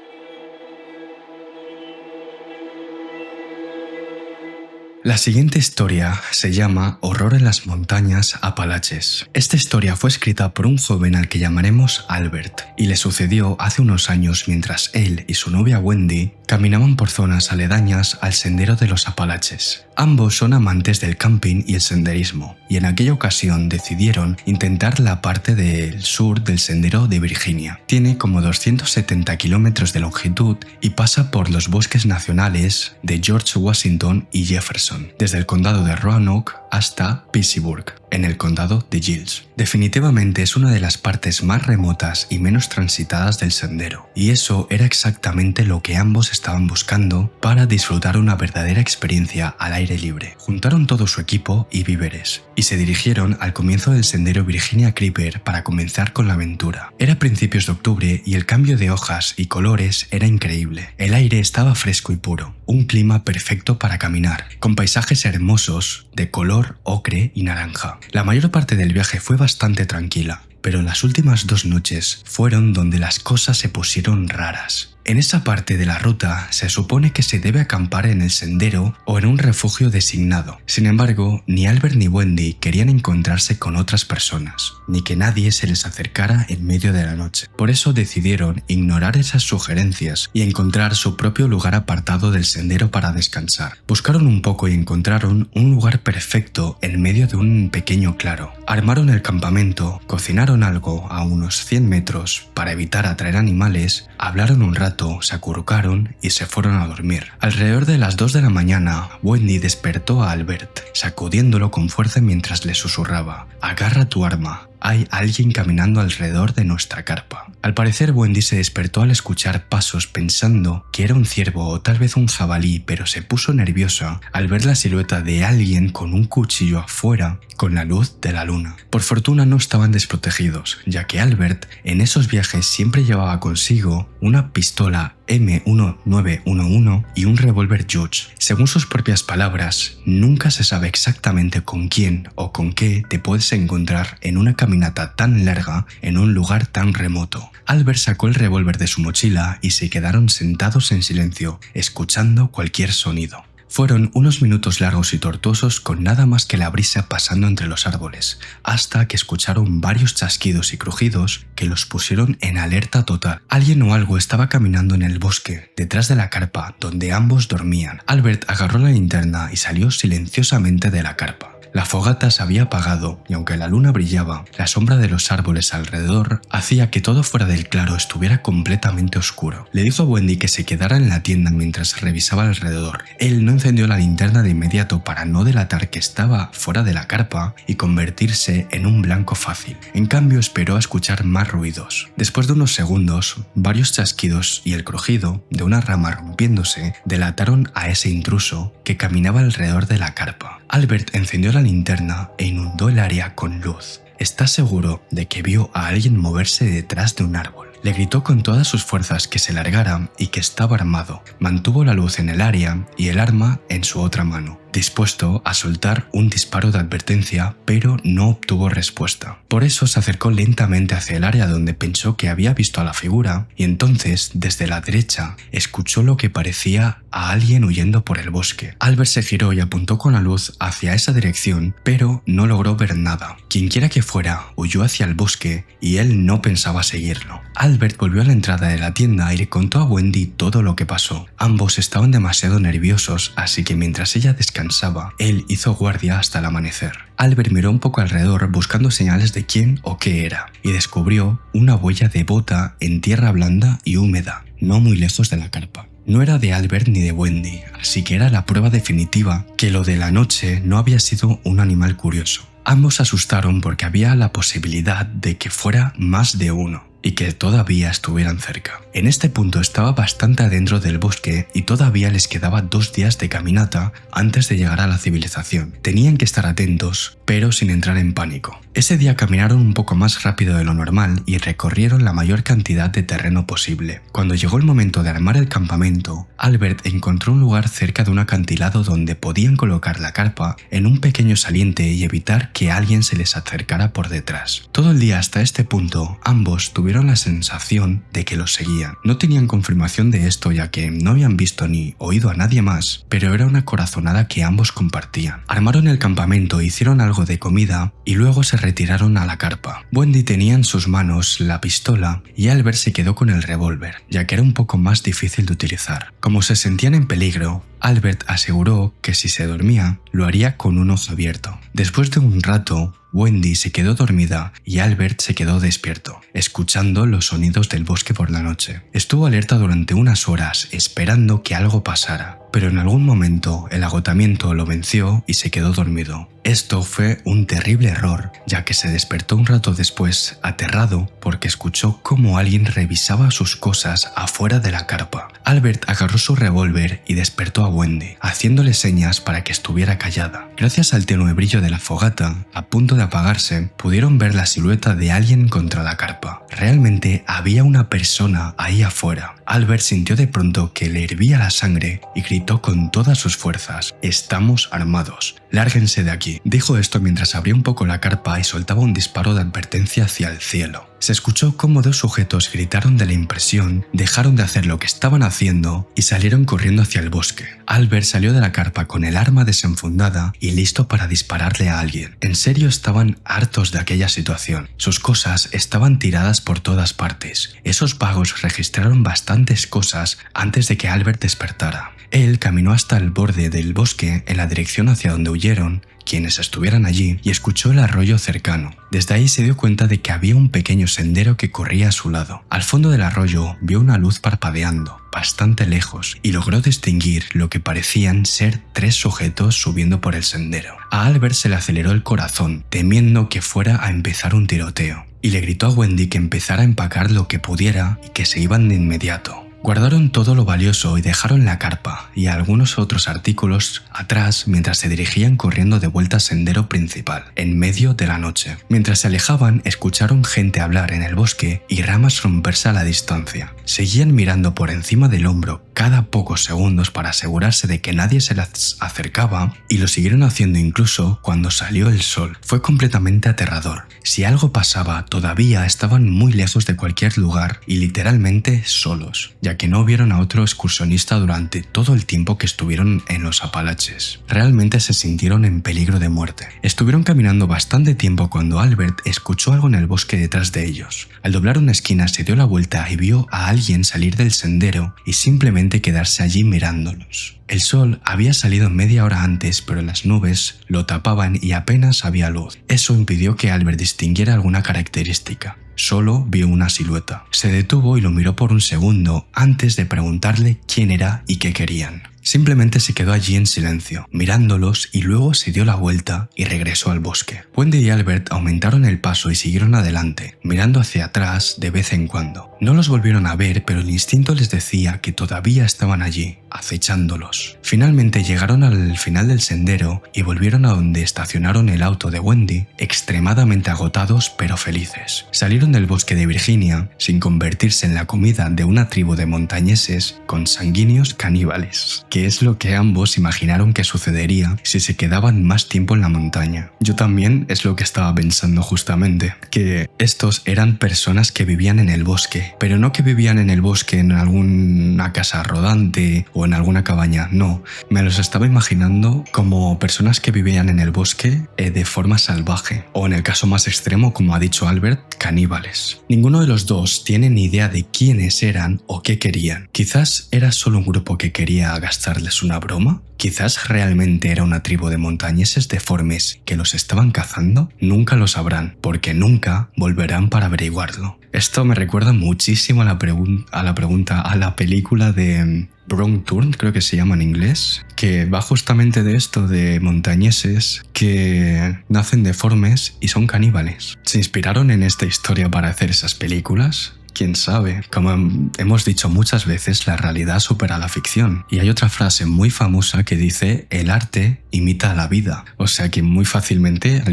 La siguiente historia se llama Horror en las montañas Apalaches. Esta historia fue escrita por un joven al que llamaremos Albert y le sucedió hace unos años mientras él y su novia Wendy caminaban por zonas aledañas al sendero de los Apalaches. Ambos son amantes del camping y el senderismo y en aquella ocasión decidieron intentar la parte del sur del sendero de Virginia. Tiene como 270 kilómetros de longitud y pasa por los bosques nacionales de George Washington y Jefferson, desde el condado de Roanoke hasta Pittsburgh, en el condado de Giles. Definitivamente es una de las partes más remotas y menos transitadas del sendero, y eso era exactamente lo que ambos estaban buscando para disfrutar una verdadera experiencia al aire libre. Juntaron todo su equipo y víveres, y se dirigieron al comienzo del sendero Virginia Creeper para comenzar con la aventura. Era principios de octubre y el cambio de hojas y colores era increíble. El aire estaba fresco y puro, un clima perfecto para caminar, con paisajes hermosos de color ocre y naranja. La mayor parte del viaje fue bastante tranquila, pero las últimas 2 noches fueron donde las cosas se pusieron raras. En esa parte de la ruta se supone que se debe acampar en el sendero o en un refugio designado. Sin embargo, ni Albert ni Wendy querían encontrarse con otras personas, ni que nadie se les acercara en medio de la noche. Por eso decidieron ignorar esas sugerencias y encontrar su propio lugar apartado del sendero para descansar. Buscaron un poco y encontraron un lugar perfecto en medio de un pequeño claro. Armaron el campamento, cocinaron algo a unos 100 metros para evitar atraer animales, hablaron un rato, se acurrucaron y se fueron a dormir. Alrededor de las 2 de la mañana, Wendy despertó a Albert, sacudiéndolo con fuerza mientras le susurraba: «Agarra tu arma. Hay alguien caminando alrededor de nuestra carpa». Al parecer Wendy se despertó al escuchar pasos pensando que era un ciervo o tal vez un jabalí, pero se puso nerviosa al ver la silueta de alguien con un cuchillo afuera con la luz de la luna. Por fortuna no estaban desprotegidos, ya que Albert en esos viajes siempre llevaba consigo una pistola M1911 y un revólver Judge. Según sus propias palabras, nunca se sabe exactamente con quién o con qué te puedes encontrar en una caminata tan larga en un lugar tan remoto. Albert sacó el revólver de su mochila y se quedaron sentados en silencio, escuchando cualquier sonido. Fueron unos minutos largos y tortuosos con nada más que la brisa pasando entre los árboles, hasta que escucharon varios chasquidos y crujidos que los pusieron en alerta total. Alguien o algo estaba caminando en el bosque, detrás de la carpa donde ambos dormían. Albert agarró la linterna y salió silenciosamente de la carpa. La fogata se había apagado y aunque la luna brillaba, la sombra de los árboles alrededor hacía que todo fuera del claro estuviera completamente oscuro. Le dijo a Wendy que se quedara en la tienda mientras revisaba alrededor. Él no encendió la linterna de inmediato para no delatar que estaba fuera de la carpa y convertirse en un blanco fácil. En cambio, esperó a escuchar más ruidos. Después de unos segundos, varios chasquidos y el crujido de una rama rompiéndose delataron a ese intruso que caminaba alrededor de la carpa. Albert encendió la linterna e inundó el área con luz. Está seguro de que vio a alguien moverse detrás de un árbol. Le gritó con todas sus fuerzas que se largara y que estaba armado. Mantuvo la luz en el área y el arma en su otra mano, dispuesto a soltar un disparo de advertencia, pero no obtuvo respuesta. Por eso se acercó lentamente hacia el área donde pensó que había visto a la figura y entonces, desde la derecha, escuchó lo que parecía a alguien huyendo por el bosque. Albert se giró y apuntó con la luz hacia esa dirección, pero no logró ver nada. Quienquiera que fuera, huyó hacia el bosque y él no pensaba seguirlo. Albert volvió a la entrada de la tienda y le contó a Wendy todo lo que pasó. Ambos estaban demasiado nerviosos, así que mientras ella descansaba, él hizo guardia hasta el amanecer. Albert miró un poco alrededor buscando señales de quién o qué era, y descubrió una huella de bota en tierra blanda y húmeda, no muy lejos de la carpa. No era de Albert ni de Wendy, así que era la prueba definitiva que lo de la noche no había sido un animal curioso. Ambos se asustaron porque había la posibilidad de que fuera más de uno y que todavía estuvieran cerca. En este punto estaba bastante adentro del bosque y todavía les quedaba 2 días de caminata antes de llegar a la civilización. Tenían que estar atentos, pero sin entrar en pánico. Ese día caminaron un poco más rápido de lo normal y recorrieron la mayor cantidad de terreno posible. Cuando llegó el momento de armar el campamento, Albert encontró un lugar cerca de un acantilado donde podían colocar la carpa en un pequeño saliente y evitar que alguien se les acercara por detrás. Todo el día hasta este punto, ambos tuvieron la sensación de que los seguían. No tenían confirmación de esto ya que no habían visto ni oído a nadie más, pero era una corazonada que ambos compartían. Armaron el campamento, hicieron algo de comida y luego se retiraron a la carpa. Wendy tenía en sus manos la pistola y Albert se quedó con el revólver, ya que era un poco más difícil de utilizar. Como se sentían en peligro, Albert aseguró que si se dormía, lo haría con un ojo abierto. Después de un rato, Wendy se quedó dormida y Albert se quedó despierto, escuchando los sonidos del bosque por la noche. Estuvo alerta durante unas horas, esperando que algo pasara, pero en algún momento el agotamiento lo venció y se quedó dormido. Esto fue un terrible error, ya que se despertó un rato después, aterrado, porque escuchó cómo alguien revisaba sus cosas afuera de la carpa. Albert agarró su revólver y despertó a Wendy, haciéndole señas para que estuviera callada. Gracias al tenue brillo de la fogata, a punto de apagarse, pudieron ver la silueta de alguien contra la carpa. Realmente había una persona ahí afuera. Albert sintió de pronto que le hervía la sangre y gritó con todas sus fuerzas: «Estamos armados, lárguense de aquí». Dijo esto mientras abría un poco la carpa y soltaba un disparo de advertencia hacia el cielo. Se escuchó cómo 2 sujetos gritaron de la impresión, dejaron de hacer lo que estaban haciendo y salieron corriendo hacia el bosque. Albert salió de la carpa con el arma desenfundada y listo para dispararle a alguien. En serio estaban hartos de aquella situación. Sus cosas estaban tiradas por todas partes. Esos vagos registraron bastantes cosas antes de que Albert despertara. Él caminó hasta el borde del bosque en la dirección hacia donde huyeron quienes estuvieran allí y escuchó el arroyo cercano. Desde ahí se dio cuenta de que había un pequeño sendero que corría a su lado. Al fondo del arroyo vio una luz parpadeando, bastante lejos, y logró distinguir lo que parecían ser 3 sujetos subiendo por el sendero. A Albert se le aceleró el corazón, temiendo que fuera a empezar un tiroteo, y le gritó a Wendy que empezara a empacar lo que pudiera y que se iban de inmediato. Guardaron todo lo valioso y dejaron la carpa y algunos otros artículos atrás mientras se dirigían corriendo de vuelta al sendero principal, en medio de la noche. Mientras se alejaban, escucharon gente hablar en el bosque y ramas romperse a la distancia. Seguían mirando por encima del hombro cada pocos segundos para asegurarse de que nadie se les acercaba y lo siguieron haciendo incluso cuando salió el sol. Fue completamente aterrador. Si algo pasaba, todavía estaban muy lejos de cualquier lugar y literalmente solos, ya que no vieron a otro excursionista durante todo el tiempo que estuvieron en los Apalaches. Realmente se sintieron en peligro de muerte. Estuvieron caminando bastante tiempo cuando Albert escuchó algo en el bosque detrás de ellos. Al doblar una esquina se dio la vuelta y vio a alguien salir del sendero y simplemente quedarse allí mirándolos. El sol había salido media hora antes, pero las nubes lo tapaban y apenas había luz. Eso impidió que Albert distinguiera alguna característica. Solo vio una silueta. Se detuvo y lo miró por un segundo antes de preguntarle quién era y qué querían. Simplemente se quedó allí en silencio, mirándolos y luego se dio la vuelta y regresó al bosque. Wendy y Albert aumentaron el paso y siguieron adelante, mirando hacia atrás de vez en cuando. No los volvieron a ver, pero el instinto les decía que todavía estaban allí, acechándolos. Finalmente llegaron al final del sendero y volvieron a donde estacionaron el auto de Wendy, extremadamente agotados pero felices. Salieron del bosque de Virginia sin convertirse en la comida de una tribu de montañeses consanguíneos caníbales, que es lo que ambos imaginaron que sucedería si se quedaban más tiempo en la montaña. Yo también es lo que estaba pensando justamente, que estos eran personas que vivían en el bosque, pero no que vivían en el bosque en alguna casa rodante o en alguna cabaña, no, me los estaba imaginando como personas que vivían en el bosque de forma salvaje, o en el caso más extremo, como ha dicho Albert, caníbales. Ninguno de los dos tiene ni idea de quiénes eran o qué querían. Quizás era solo un grupo que quería gastarles una broma. Quizás realmente era una tribu de montañeses deformes que los estaban cazando. Nunca lo sabrán, porque nunca volverán para averiguarlo. Esto me recuerda muchísimo a la película de Wrong Turn, creo que se llama en inglés, que va justamente de esto, de montañeses que nacen deformes y son caníbales. ¿Se inspiraron en esta historia para hacer esas películas? ¿Quién sabe? Como hemos dicho muchas veces, la realidad supera la ficción. Y hay otra frase muy famosa que dice: el arte imita a la vida. O sea que muy fácilmente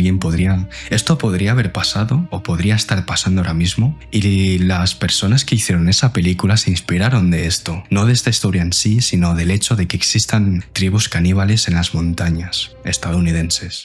esto podría haber pasado o podría estar pasando ahora mismo, y las personas que hicieron esa película se inspiraron de esto. No de esta historia en sí, sino del hecho de que existan tribus caníbales en las montañas estadounidenses.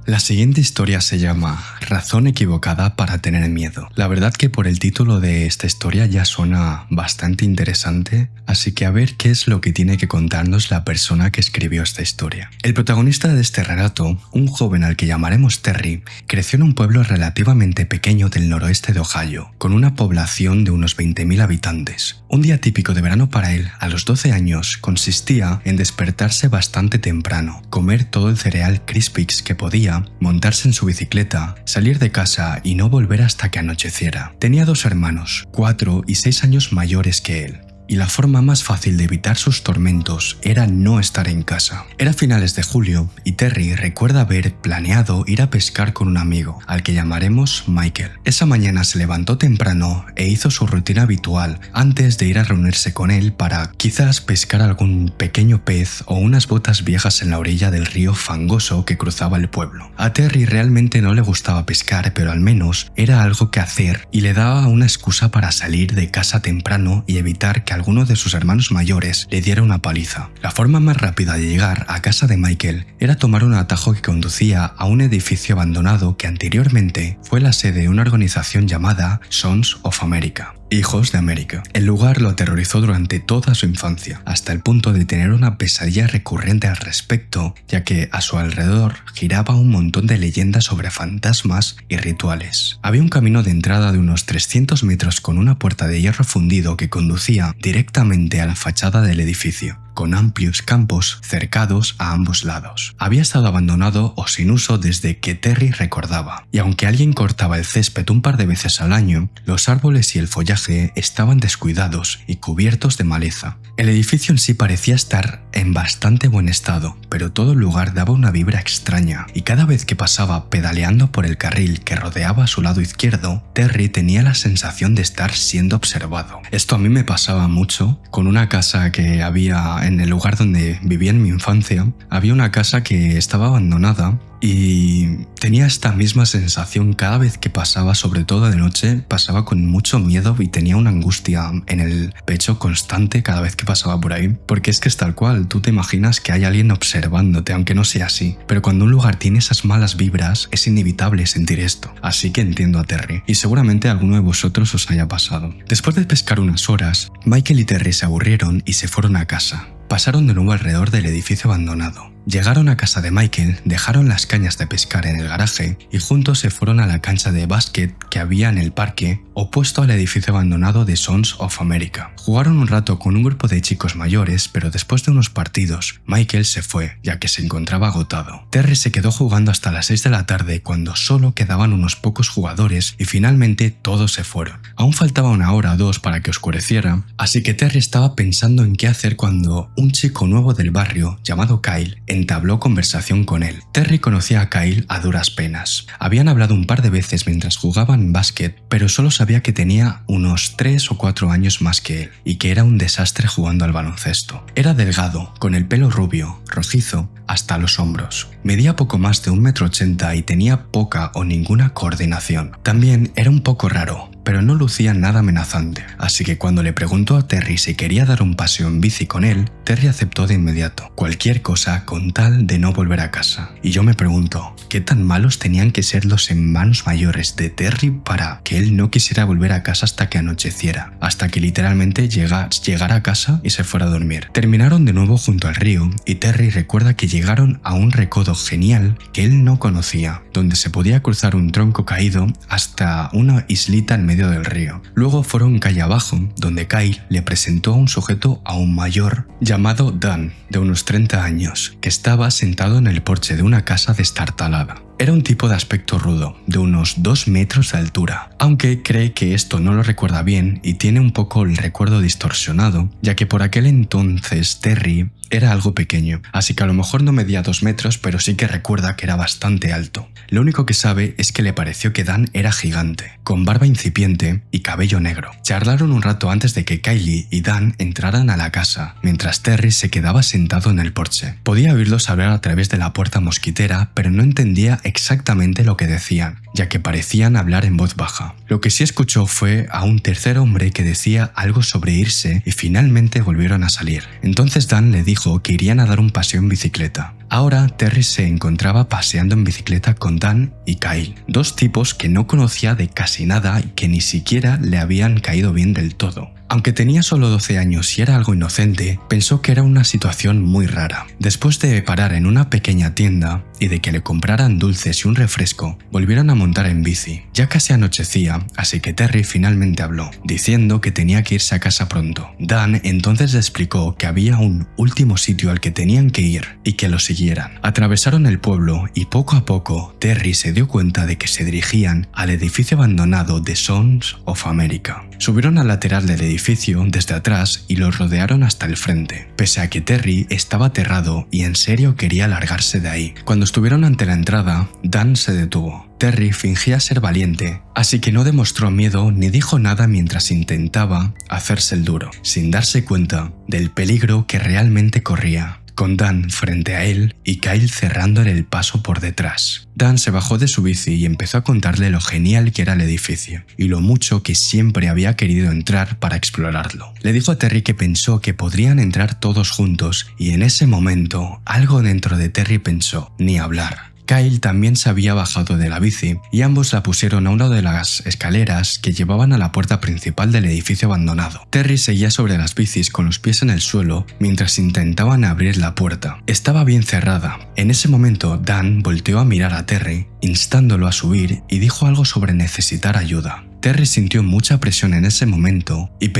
La siguiente historia se llama Razón equivocada para tener miedo. La verdad que por el título de esta historia ya suena bastante interesante, así que a ver qué es lo que tiene que contarnos la persona que escribió esta historia. El protagonista de este relato, un joven al que llamaremos Terry, creció en un pueblo relativamente pequeño del noroeste de Ohio, con una población de unos 20.000 habitantes. Un día típico de verano para él, a los 12 años, consistía en despertarse bastante temprano, comer todo el cereal Crispix que podía, montarse en su bicicleta, salir de casa y no volver hasta que anocheciera. Tenía 2 hermanos, 4 y 6 años mayores que él. Y la forma más fácil de evitar sus tormentos era no estar en casa. Era finales de julio y Terry recuerda haber planeado ir a pescar con un amigo, al que llamaremos Michael. Esa mañana se levantó temprano e hizo su rutina habitual antes de ir a reunirse con él para quizás pescar algún pequeño pez o unas botas viejas en la orilla del río fangoso que cruzaba el pueblo. A Terry realmente no le gustaba pescar, pero al menos era algo que hacer y le daba una excusa para salir de casa temprano y evitar que alguno de sus hermanos mayores le diera una paliza. La forma más rápida de llegar a casa de Michael era tomar un atajo que conducía a un edificio abandonado que anteriormente fue la sede de una organización llamada Sons of America. Hijos de América. El lugar lo aterrorizó durante toda su infancia, hasta el punto de tener una pesadilla recurrente al respecto, ya que a su alrededor giraba un montón de leyendas sobre fantasmas y rituales. Había un camino de entrada de unos 300 metros con una puerta de hierro fundido que conducía directamente a la fachada del edificio, con amplios campos cercados a ambos lados. Había estado abandonado o sin uso desde que Terry recordaba, y aunque alguien cortaba el césped un par de veces al año, los árboles y el follaje estaban descuidados y cubiertos de maleza. El edificio en sí parecía estar en bastante buen estado, pero todo el lugar daba una vibra extraña, y cada vez que pasaba pedaleando por el carril que rodeaba su lado izquierdo, Terry tenía la sensación de estar siendo observado. Esto a mí me pasaba mucho con una casa que había en el lugar donde vivía en mi infancia. Había una casa que estaba abandonada y tenía esta misma sensación cada vez que pasaba, sobre todo de noche. Pasaba con mucho miedo y tenía una angustia en el pecho constante cada vez que pasaba por ahí, porque es que es tal cual, tú te imaginas que hay alguien observándote, aunque no sea así, pero cuando un lugar tiene esas malas vibras es inevitable sentir esto, así que entiendo a Terry, y seguramente a alguno de vosotros os haya pasado. Después de pescar unas horas, Michael y Terry se aburrieron y se fueron a casa. Pasaron de nuevo alrededor del edificio abandonado. Llegaron a casa de Michael, dejaron las cañas de pescar en el garaje y juntos se fueron a la cancha de básquet que había en el parque opuesto al edificio abandonado de Sons of America. Jugaron un rato con un grupo de chicos mayores, pero después de unos partidos, Michael se fue, ya que se encontraba agotado. Terry se quedó jugando hasta las 6 de la tarde cuando solo quedaban unos pocos jugadores y finalmente todos se fueron. Aún faltaba una hora o dos para que oscureciera, así que Terry estaba pensando en qué hacer cuando un chico nuevo del barrio, llamado Kyle, entabló conversación con él. Terry conocía a Kyle a duras penas. Habían hablado un par de veces mientras jugaban básquet, pero solo sabía que tenía unos 3 o 4 años más que él y que era un desastre jugando al baloncesto. Era delgado, con el pelo rubio, rojizo, hasta los hombros. Medía poco más de 1,80 m y tenía poca o ninguna coordinación. También era un poco raro, pero no lucía nada amenazante, así que cuando le preguntó a Terry si quería dar un paseo en bici con él, Terry aceptó de inmediato, cualquier cosa con tal de no volver a casa. Y yo me pregunto, ¿qué tan malos tenían que ser los hermanos mayores de Terry para que él no quisiera volver a casa hasta que anocheciera, hasta que literalmente llegara a casa y se fuera a dormir? Terminaron de nuevo junto al río y Terry recuerda que llegaron a un recodo genial que él no conocía, donde se podía cruzar un tronco caído hasta una islita en medio del río. Luego fueron calle abajo, donde Kyle le presentó a un sujeto aún mayor llamado Dan, de unos 30 años, que estaba sentado en el porche de una casa destartalada. Era un tipo de aspecto rudo, de unos 2 metros de altura, aunque cree que esto no lo recuerda bien y tiene un poco el recuerdo distorsionado, ya que por aquel entonces Terry era algo pequeño, así que a lo mejor no medía 2 metros, pero sí que recuerda que era bastante alto. Lo único que sabe es que le pareció que Dan era gigante, con barba incipiente y cabello negro. Charlaron un rato antes de que Kylie y Dan entraran a la casa, mientras Terry se quedaba sentado en el porche. Podía oírlos hablar a través de la puerta mosquitera, pero no entendía exactamente lo que decían, ya que parecían hablar en voz baja. Lo que sí escuchó fue a un tercer hombre que decía algo sobre irse y finalmente volvieron a salir. Entonces Dan le dijo que irían a dar un paseo en bicicleta. Ahora Terry se encontraba paseando en bicicleta con Dan y Kyle, dos tipos que no conocía de casi nada y que ni siquiera le habían caído bien del todo. Aunque tenía solo 12 años y era algo inocente, pensó que era una situación muy rara. Después de parar en una pequeña tienda y de que le compraran dulces y un refresco, volvieron a montar en bici. Ya casi anochecía, así que Terry finalmente habló, diciendo que tenía que irse a casa pronto. Dan entonces le explicó que había un último sitio al que tenían que ir y que lo siguieran. Atravesaron el pueblo y poco a poco Terry se dio cuenta de que se dirigían al edificio abandonado de Sons of America. Subieron al lateral del edificio desde atrás y lo rodearon hasta el frente, pese a que Terry estaba aterrado y en serio quería largarse de ahí. Cuando estuvieron ante la entrada, Dan se detuvo. Terry fingía ser valiente, así que no demostró miedo ni dijo nada mientras intentaba hacerse el duro, sin darse cuenta del peligro que realmente corría, con Dan frente a él y Kyle cerrándole el paso por detrás. Dan se bajó de su bici y empezó a contarle lo genial que era el edificio y lo mucho que siempre había querido entrar para explorarlo. Le dijo a Terry que pensó que podrían entrar todos juntos y en ese momento algo dentro de Terry pensó, ni hablar. Kyle también se había bajado de la bici y ambos la pusieron a una de las escaleras que llevaban a la puerta principal del edificio abandonado. Terry seguía sobre las bicis con los pies en el suelo mientras intentaban abrir la puerta. Estaba bien cerrada. En ese momento Dan volteó a mirar a Terry, instándolo a subir y dijo algo sobre necesitar ayuda. Terry sintió mucha presión en ese momento y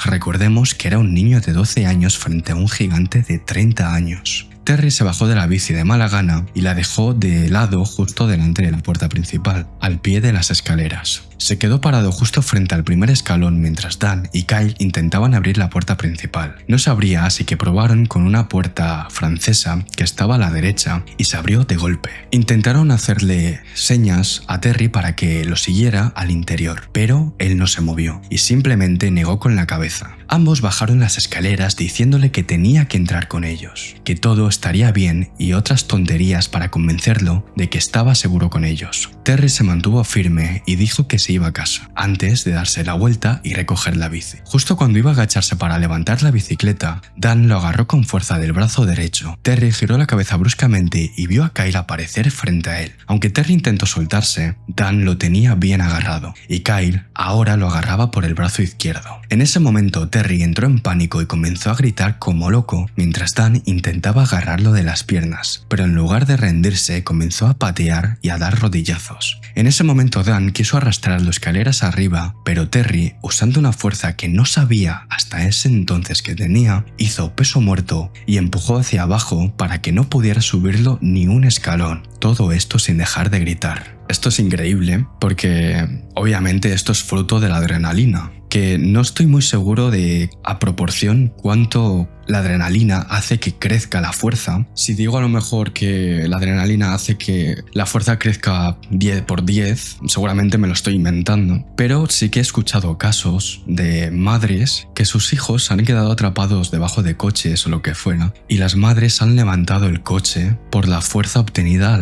recordemos que era un niño de 12 años frente a un gigante de 30 años. Terry se bajó de la bici de mala gana y la dejó de lado justo delante de la puerta principal, al pie de las escaleras. Se quedó parado justo frente al primer escalón mientras Dan y Kyle intentaban abrir la puerta principal. No se abría, así que probaron con una puerta francesa que estaba a la derecha y se abrió de golpe. Intentaron hacerle señas a Terry para que lo siguiera al interior, pero él no se movió y simplemente negó con la cabeza. Ambos bajaron las escaleras diciéndole que tenía que entrar con ellos, que todo estaría bien y otras tonterías para convencerlo de que estaba seguro con ellos. Terry se mantuvo firme y dijo que se iba a casa, antes de darse la vuelta y recoger la bici. Justo cuando iba a agacharse para levantar la bicicleta, Dan lo agarró con fuerza del brazo derecho. Terry giró la cabeza bruscamente y vio a Kyle aparecer frente a él. Aunque Terry intentó soltarse, Dan lo tenía bien agarrado y Kyle ahora lo agarraba por el brazo izquierdo. En ese momento Terry entró en pánico y comenzó a gritar como loco mientras Dan intentaba agarrarlo de las piernas, pero en lugar de rendirse comenzó a patear y a dar rodillazos. En ese momento Dan quiso arrastrarlo escaleras arriba, pero Terry, usando una fuerza que no sabía hasta ese entonces que tenía, hizo peso muerto y empujó hacia abajo para que no pudiera subirlo ni un escalón. Todo esto sin dejar de gritar. Esto es increíble porque obviamente esto es fruto de la adrenalina, que no estoy muy seguro de a proporción cuánto la adrenalina hace que crezca la fuerza. Si digo a lo mejor que la adrenalina hace que la fuerza crezca 10 por 10, seguramente me lo estoy inventando. Pero sí que he escuchado casos de madres que sus hijos han quedado atrapados debajo de coches o lo que fuera, y las madres han levantado el coche por la fuerza obtenida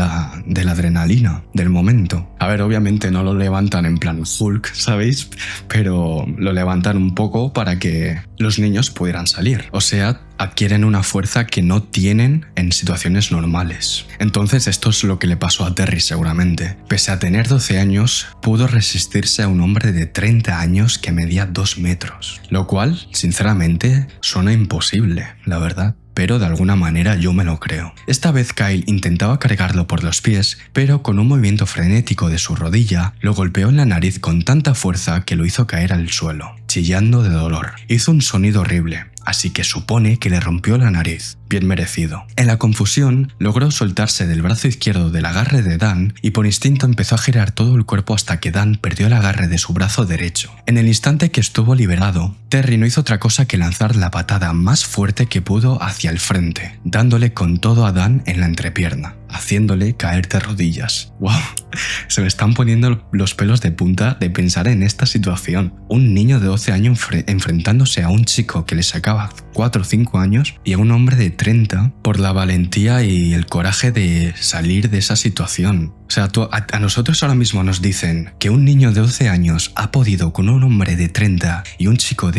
de la adrenalina del momento. A ver, obviamente no lo levantan en plan Hulk, ¿sabéis? Pero lo levantan un poco para que los niños pudieran salir. O sea, adquieren una fuerza que no tienen en situaciones normales. Entonces esto es lo que le pasó a Terry seguramente. Pese a tener 12 años, pudo resistirse a un hombre de 30 años que medía 2 metros. Lo cual, sinceramente, suena imposible, la verdad. Pero de alguna manera yo me lo creo. Esta vez Kyle intentaba cargarlo por los pies, pero con un movimiento frenético de su rodilla, lo golpeó en la nariz con tanta fuerza que lo hizo caer al suelo, chillando de dolor. Hizo un sonido horrible, así que supone que le rompió la nariz. Bien merecido. En la confusión, logró soltarse del brazo izquierdo del agarre de Dan y por instinto empezó a girar todo el cuerpo hasta que Dan perdió el agarre de su brazo derecho. En el instante que estuvo liberado, Terry no hizo otra cosa que lanzar la patada más fuerte que pudo hacia el frente, dándole con todo a Dan en la entrepierna, haciéndole caer de rodillas. ¡Wow! Se me están poniendo los pelos de punta de pensar en esta situación. Un niño de 12 años enfrentándose a un chico que le sacaba 4 o 5 años y a un hombre de 30 por la valentía y el coraje de salir de esa situación. O sea, a nosotros ahora mismo nos dicen que un niño de 12 años ha podido con un hombre de 30 y un chico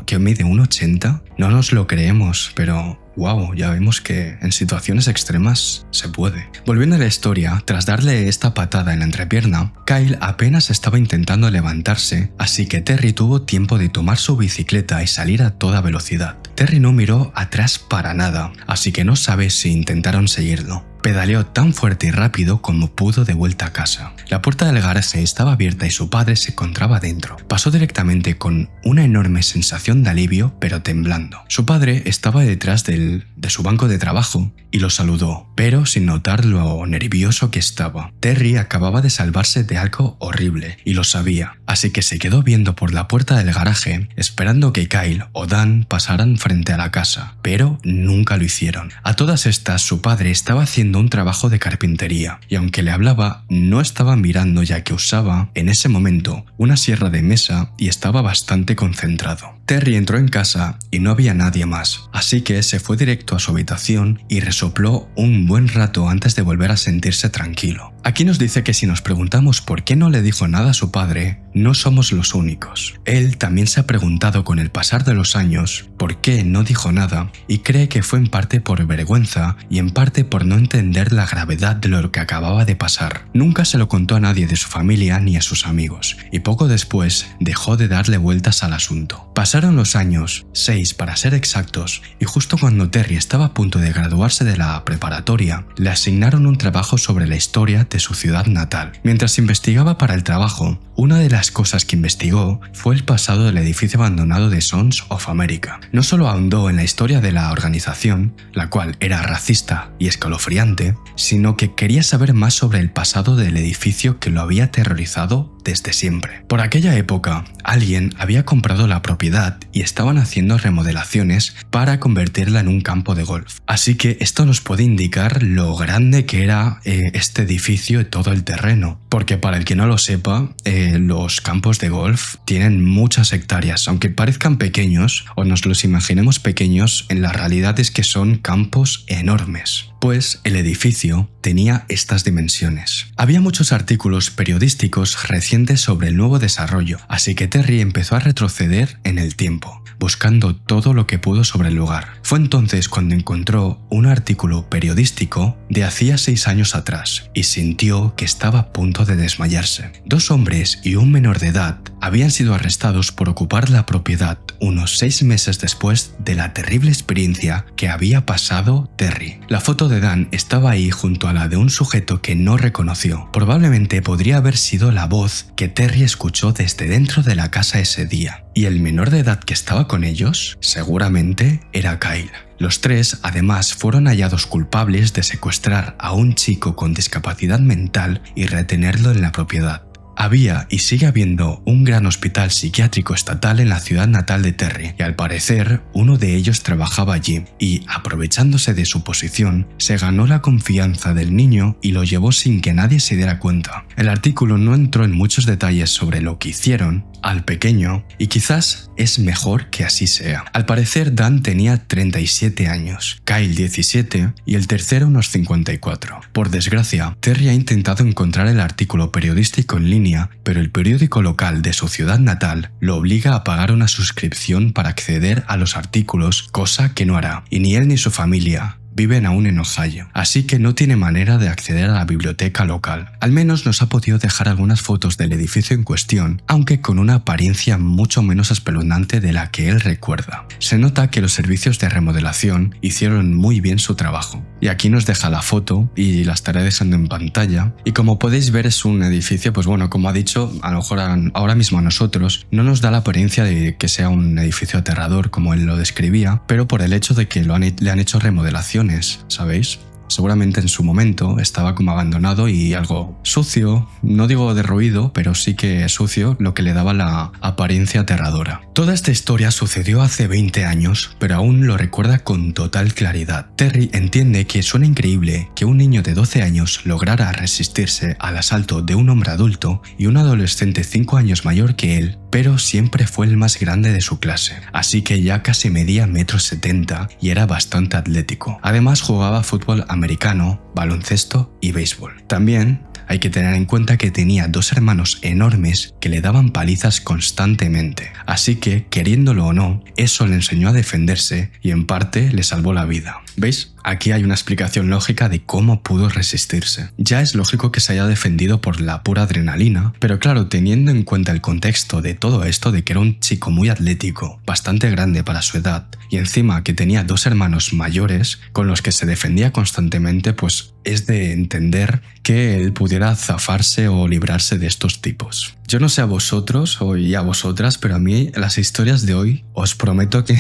que mide 1,80. No nos lo creemos, pero wow, ya vemos que en situaciones extremas se puede. Volviendo a la historia, tras darle esta patada en la entrepierna, Kyle apenas estaba intentando levantarse, así que Terry tuvo tiempo de tomar su bicicleta y salir a toda velocidad. Terry no miró atrás para nada, así que no sabe si intentaron seguirlo. Pedaleó tan fuerte y rápido como pudo de vuelta a casa. La puerta del garaje estaba abierta y su padre se encontraba dentro. Pasó directamente con una enorme sensación de alivio, pero temblando. Su padre estaba detrás de su banco de trabajo y lo saludó, pero sin notar lo nervioso que estaba. Terry acababa de salvarse de algo horrible y lo sabía, así que se quedó viendo por la puerta del garaje, esperando que Kyle o Dan pasaran frente a la casa, pero nunca lo hicieron. A todas estas, su padre estaba haciendo un trabajo de carpintería y aunque le hablaba, no estaba mirando ya que usaba, en ese momento, una sierra de mesa y estaba bastante concentrado. Terry entró en casa y no había nadie más, así que se fue directo a su habitación y resopló un buen rato antes de volver a sentirse tranquilo. Aquí nos dice que si nos preguntamos por qué no le dijo nada a su padre, no somos los únicos. Él también se ha preguntado con el pasar de los años por qué no dijo nada y cree que fue en parte por vergüenza y en parte por no entender la gravedad de lo que acababa de pasar. Nunca se lo contó a nadie de su familia ni a sus amigos y poco después dejó de darle vueltas al asunto. Pasaron los años, 6, 16 para ser exactos, y justo cuando Terry estaba a punto de graduarse de la preparatoria, le asignaron un trabajo sobre la historia de su ciudad natal. Mientras investigaba para el trabajo, una de las cosas que investigó fue el pasado del edificio abandonado de Sons of America. No solo ahondó en la historia de la organización, la cual era racista y escalofriante, sino que quería saber más sobre el pasado del edificio que lo había aterrorizado desde siempre. Por aquella época, alguien había comprado la propiedad y estaban haciendo remodelaciones para convertirla en un campo de golf. Así que esto nos puede indicar lo grande que era este edificio y todo el terreno. Porque para el que no lo sepa, los campos de golf tienen muchas hectáreas. Aunque parezcan pequeños o nos los imaginemos pequeños, en la realidad es que son campos enormes. Pues el edificio tenía estas dimensiones. Había muchos artículos periodísticos recientes sobre el nuevo desarrollo, así que Terry empezó a retroceder en el tiempo, buscando todo lo que pudo sobre el lugar. Fue entonces cuando encontró un artículo periodístico de hacía 6 años atrás y sintió que estaba a punto de desmayarse. 2 hombres y un menor de edad habían sido arrestados por ocupar la propiedad unos 6 meses después de la terrible experiencia que había pasado Terry. La foto de Dan estaba ahí junto a la de un sujeto que no reconoció. Probablemente podría haber sido la voz que Terry escuchó desde dentro de la casa ese día. Y el menor de edad que estaba con ellos, seguramente era Kyle. Los 3, además, fueron hallados culpables de secuestrar a un chico con discapacidad mental y retenerlo en la propiedad. Había y sigue habiendo un gran hospital psiquiátrico estatal en la ciudad natal de Terry, y al parecer uno de ellos trabajaba allí, y aprovechándose de su posición, se ganó la confianza del niño y lo llevó sin que nadie se diera cuenta. El artículo no entró en muchos detalles sobre lo que hicieron al pequeño, y quizás es mejor que así sea. Al parecer Dan tenía 37 años, Kyle 17 y el tercero unos 54. Por desgracia, Terry ha intentado encontrar el artículo periodístico en línea, pero el periódico local de su ciudad natal lo obliga a pagar una suscripción para acceder a los artículos, cosa que no hará, y ni él ni su familia viven aún en Ohio, así que no tiene manera de acceder a la biblioteca local. Al menos nos ha podido dejar algunas fotos del edificio en cuestión, aunque con una apariencia mucho menos espeluznante de la que él recuerda. Se nota que los servicios de remodelación hicieron muy bien su trabajo. Y aquí nos deja la foto y la estaré dejando en pantalla. Y como podéis ver, es un edificio, pues bueno, como ha dicho, a lo mejor ahora mismo a nosotros no nos da la apariencia de que sea un edificio aterrador como él lo describía, pero por el hecho de que le han hecho remodelación, ¿sabéis? Seguramente en su momento estaba como abandonado y algo sucio, no digo derruido, pero sí que sucio, lo que le daba la apariencia aterradora. Toda esta historia sucedió hace 20 años, pero aún lo recuerda con total claridad. Terry entiende que suena increíble que un niño de 12 años lograra resistirse al asalto de un hombre adulto y un adolescente 5 años mayor que él, pero siempre fue el más grande de su clase, así que ya casi medía 1,70 m y era bastante atlético. Además jugaba fútbol americano, baloncesto y béisbol. También hay que tener en cuenta que tenía 2 hermanos enormes que le daban palizas constantemente, así que, queriéndolo o no, eso le enseñó a defenderse y en parte le salvó la vida. ¿Veis? Aquí hay una explicación lógica de cómo pudo resistirse. Ya es lógico que se haya defendido por la pura adrenalina, pero claro, teniendo en cuenta el contexto de todo esto, de que era un chico muy atlético, bastante grande para su edad, y encima que tenía 2 hermanos mayores con los que se defendía constantemente, pues es de entender que él pudiera zafarse o librarse de estos tipos. Yo no sé a vosotros y a vosotras, pero a mí las historias de hoy os prometo que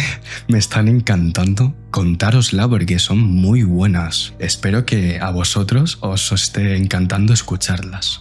me están encantando contárosla porque son muy buenas. Espero que a vosotros os esté encantando escucharlas.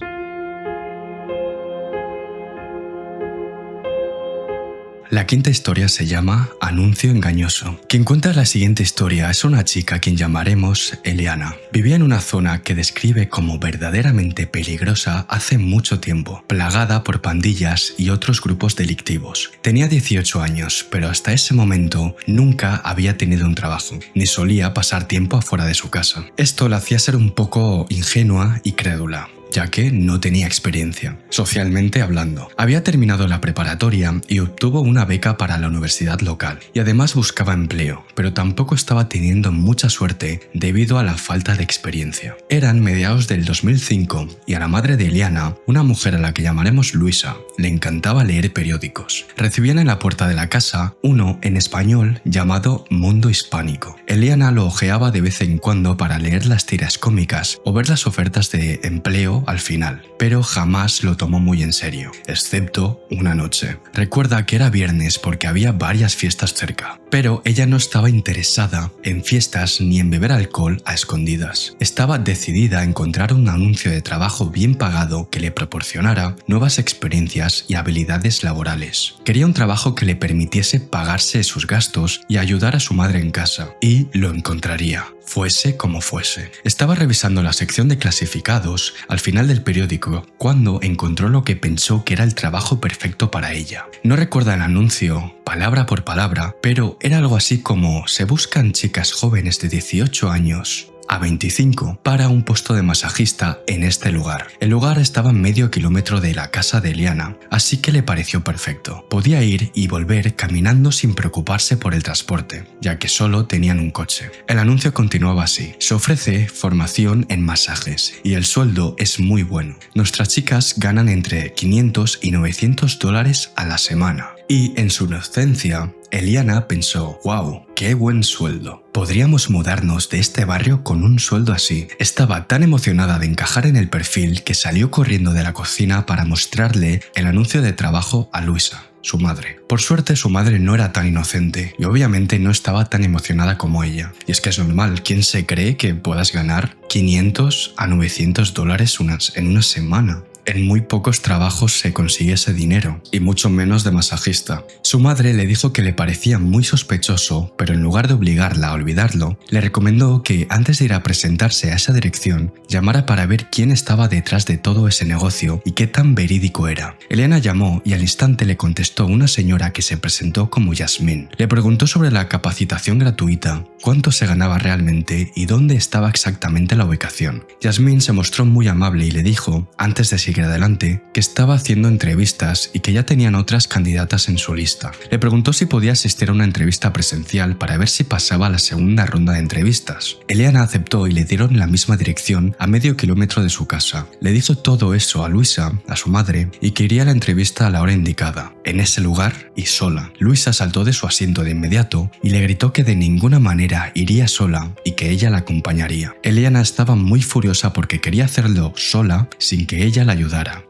La quinta historia se llama Anuncio engañoso. Quien cuenta la siguiente historia es una chica a quien llamaremos Eliana. Vivía en una zona que describe como verdaderamente peligrosa hace mucho tiempo, plagada por pandillas y otros grupos delictivos. Tenía 18 años, pero hasta ese momento nunca había tenido un trabajo, ni solía pasar tiempo afuera de su casa. Esto la hacía ser un poco ingenua y crédula. ya que no tenía experiencia, socialmente hablando. Había terminado la preparatoria y obtuvo una beca para la universidad local, y además buscaba empleo, pero tampoco estaba teniendo mucha suerte debido a la falta de experiencia. Eran mediados del 2005 y a la madre de Eliana, una mujer a la que llamaremos Luisa, le encantaba leer periódicos. Recibían en la puerta de la casa uno en español llamado Mundo Hispánico. Eliana lo hojeaba de vez en cuando para leer las tiras cómicas o ver las ofertas de empleo al final, pero jamás lo tomó muy en serio, excepto una noche. Recuerda que era viernes porque había varias fiestas cerca, pero ella no estaba interesada en fiestas ni en beber alcohol a escondidas. Estaba decidida a encontrar un anuncio de trabajo bien pagado que le proporcionara nuevas experiencias y habilidades laborales. Quería un trabajo que le permitiese pagarse sus gastos y ayudar a su madre en casa, y lo encontraría, fuese como fuese. Estaba revisando la sección de clasificados al final del periódico cuando encontró lo que pensó que era el trabajo perfecto para ella. No recuerda el anuncio palabra por palabra, pero era algo así como: se buscan chicas jóvenes de 18 años a 25 para un puesto de masajista en este lugar. El lugar estaba a medio kilómetro de la casa de Eliana, así que le pareció perfecto. Podía ir y volver caminando sin preocuparse por el transporte, ya que solo tenían un coche. El anuncio continuaba así: se ofrece formación en masajes y el sueldo es muy bueno. Nuestras chicas ganan entre 500 y 900 dólares a la semana. Y en su inocencia, Eliana pensó: wow, qué buen sueldo. Podríamos mudarnos de este barrio con un sueldo así. Estaba tan emocionada de encajar en el perfil que salió corriendo de la cocina para mostrarle el anuncio de trabajo a Luisa, su madre. Por suerte, su madre no era tan inocente y obviamente no estaba tan emocionada como ella. Y es que es normal, ¿quién se cree que puedas ganar 500 a 900 dólares en una semana? En muy pocos trabajos se consigue ese dinero, y mucho menos de masajista. Su madre le dijo que le parecía muy sospechoso, pero en lugar de obligarla a olvidarlo, le recomendó que antes de ir a presentarse a esa dirección, llamara para ver quién estaba detrás de todo ese negocio y qué tan verídico era. Eliana llamó y al instante le contestó una señora que se presentó como Yasmín. Le preguntó sobre la capacitación gratuita, cuánto se ganaba realmente y dónde estaba exactamente la ubicación. Yasmín se mostró muy amable y le dijo, antes de seguir adelante, que estaba haciendo entrevistas y que ya tenían otras candidatas en su lista. Le preguntó si podía asistir a una entrevista presencial para ver si pasaba a la segunda ronda de entrevistas. Eliana aceptó y le dieron la misma dirección a medio kilómetro de su casa. Le dijo todo eso a Luisa, a su madre, y que iría a la entrevista a la hora indicada, en ese lugar y sola. Luisa saltó de su asiento de inmediato y le gritó que de ninguna manera iría sola y que ella la acompañaría. Eliana estaba muy furiosa porque quería hacerlo sola sin que ella la ayudara.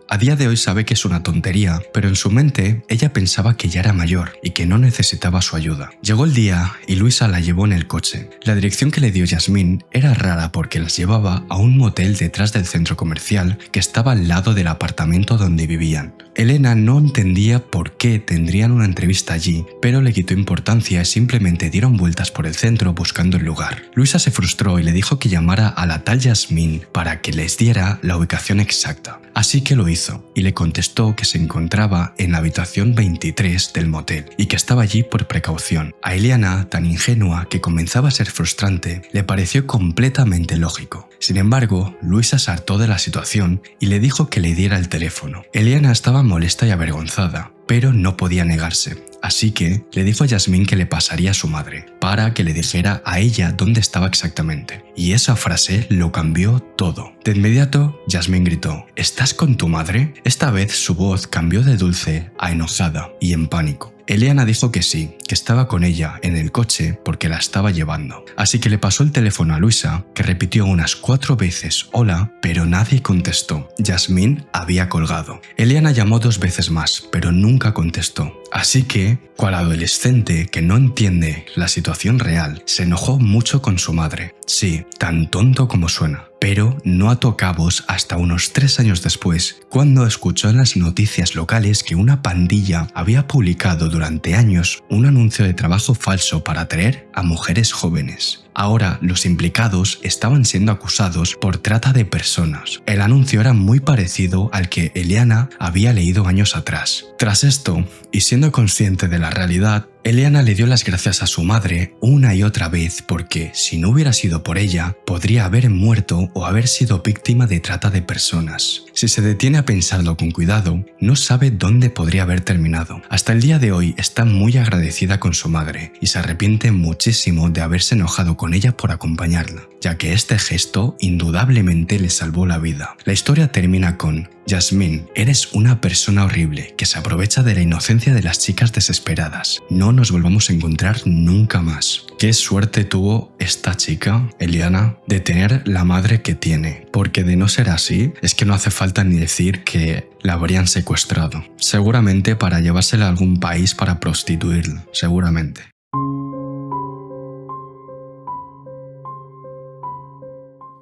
A día de hoy sabe que es una tontería, pero en su mente ella pensaba que ya era mayor y que no necesitaba su ayuda. Llegó el día y Luisa la llevó en el coche. La dirección que le dio Yasmín era rara porque las llevaba a un motel detrás del centro comercial que estaba al lado del apartamento donde vivían. Elena no entendía por qué tendrían una entrevista allí, pero le quitó importancia y simplemente dieron vueltas por el centro buscando el lugar. Luisa se frustró y le dijo que llamara a la tal Yasmín para que les diera la ubicación exacta. Así que lo hizo y le contestó que se encontraba en la habitación 23 del motel y que estaba allí por precaución. A Eliana, tan ingenua que comenzaba a ser frustrante, le pareció completamente lógico. Sin embargo, Luisa se hartó de la situación y le dijo que le diera el teléfono. Eliana estaba molesta y avergonzada, pero no podía negarse. Así que le dijo a Yasmín que le pasaría a su madre, para que le dijera a ella dónde estaba exactamente. Y esa frase lo cambió todo. De inmediato, Yasmín gritó, ¿estás con tu madre? Esta vez su voz cambió de dulce a enojada y en pánico. Eliana dijo que sí, que estaba con ella en el coche porque la estaba llevando. Así que le pasó el teléfono a Luisa, que repitió unas 4 veces hola, pero nadie contestó. Yasmín había colgado. Eliana llamó 2 veces más, pero nunca contestó. Así que, cual adolescente que no entiende la situación real, se enojó mucho con su madre. Sí, tan tonto como suena. Pero no ató cabos hasta unos 3 años después, cuando escuchó en las noticias locales que una pandilla había publicado durante años un anuncio de trabajo falso para atraer a mujeres jóvenes. Ahora los implicados estaban siendo acusados por trata de personas. El anuncio era muy parecido al que Eliana había leído años atrás. Tras esto, y siendo consciente de la realidad, Eliana le dio las gracias a su madre una y otra vez porque, si no hubiera sido por ella, podría haber muerto o haber sido víctima de trata de personas. Si se detiene a pensarlo con cuidado, no sabe dónde podría haber terminado. Hasta el día de hoy está muy agradecida con su madre y se arrepiente muchísimo de haberse enojado con ella por acompañarla, ya que este gesto indudablemente le salvó la vida. La historia termina con: Yasmín, eres una persona horrible que se aprovecha de la inocencia de las chicas desesperadas. No nos volvamos a encontrar nunca más. Qué suerte tuvo esta chica, Eliana, de tener la madre que tiene, porque de no ser así, es que no hace falta ni decir que la habrían secuestrado. Seguramente para llevársela a algún país para prostituirla, seguramente.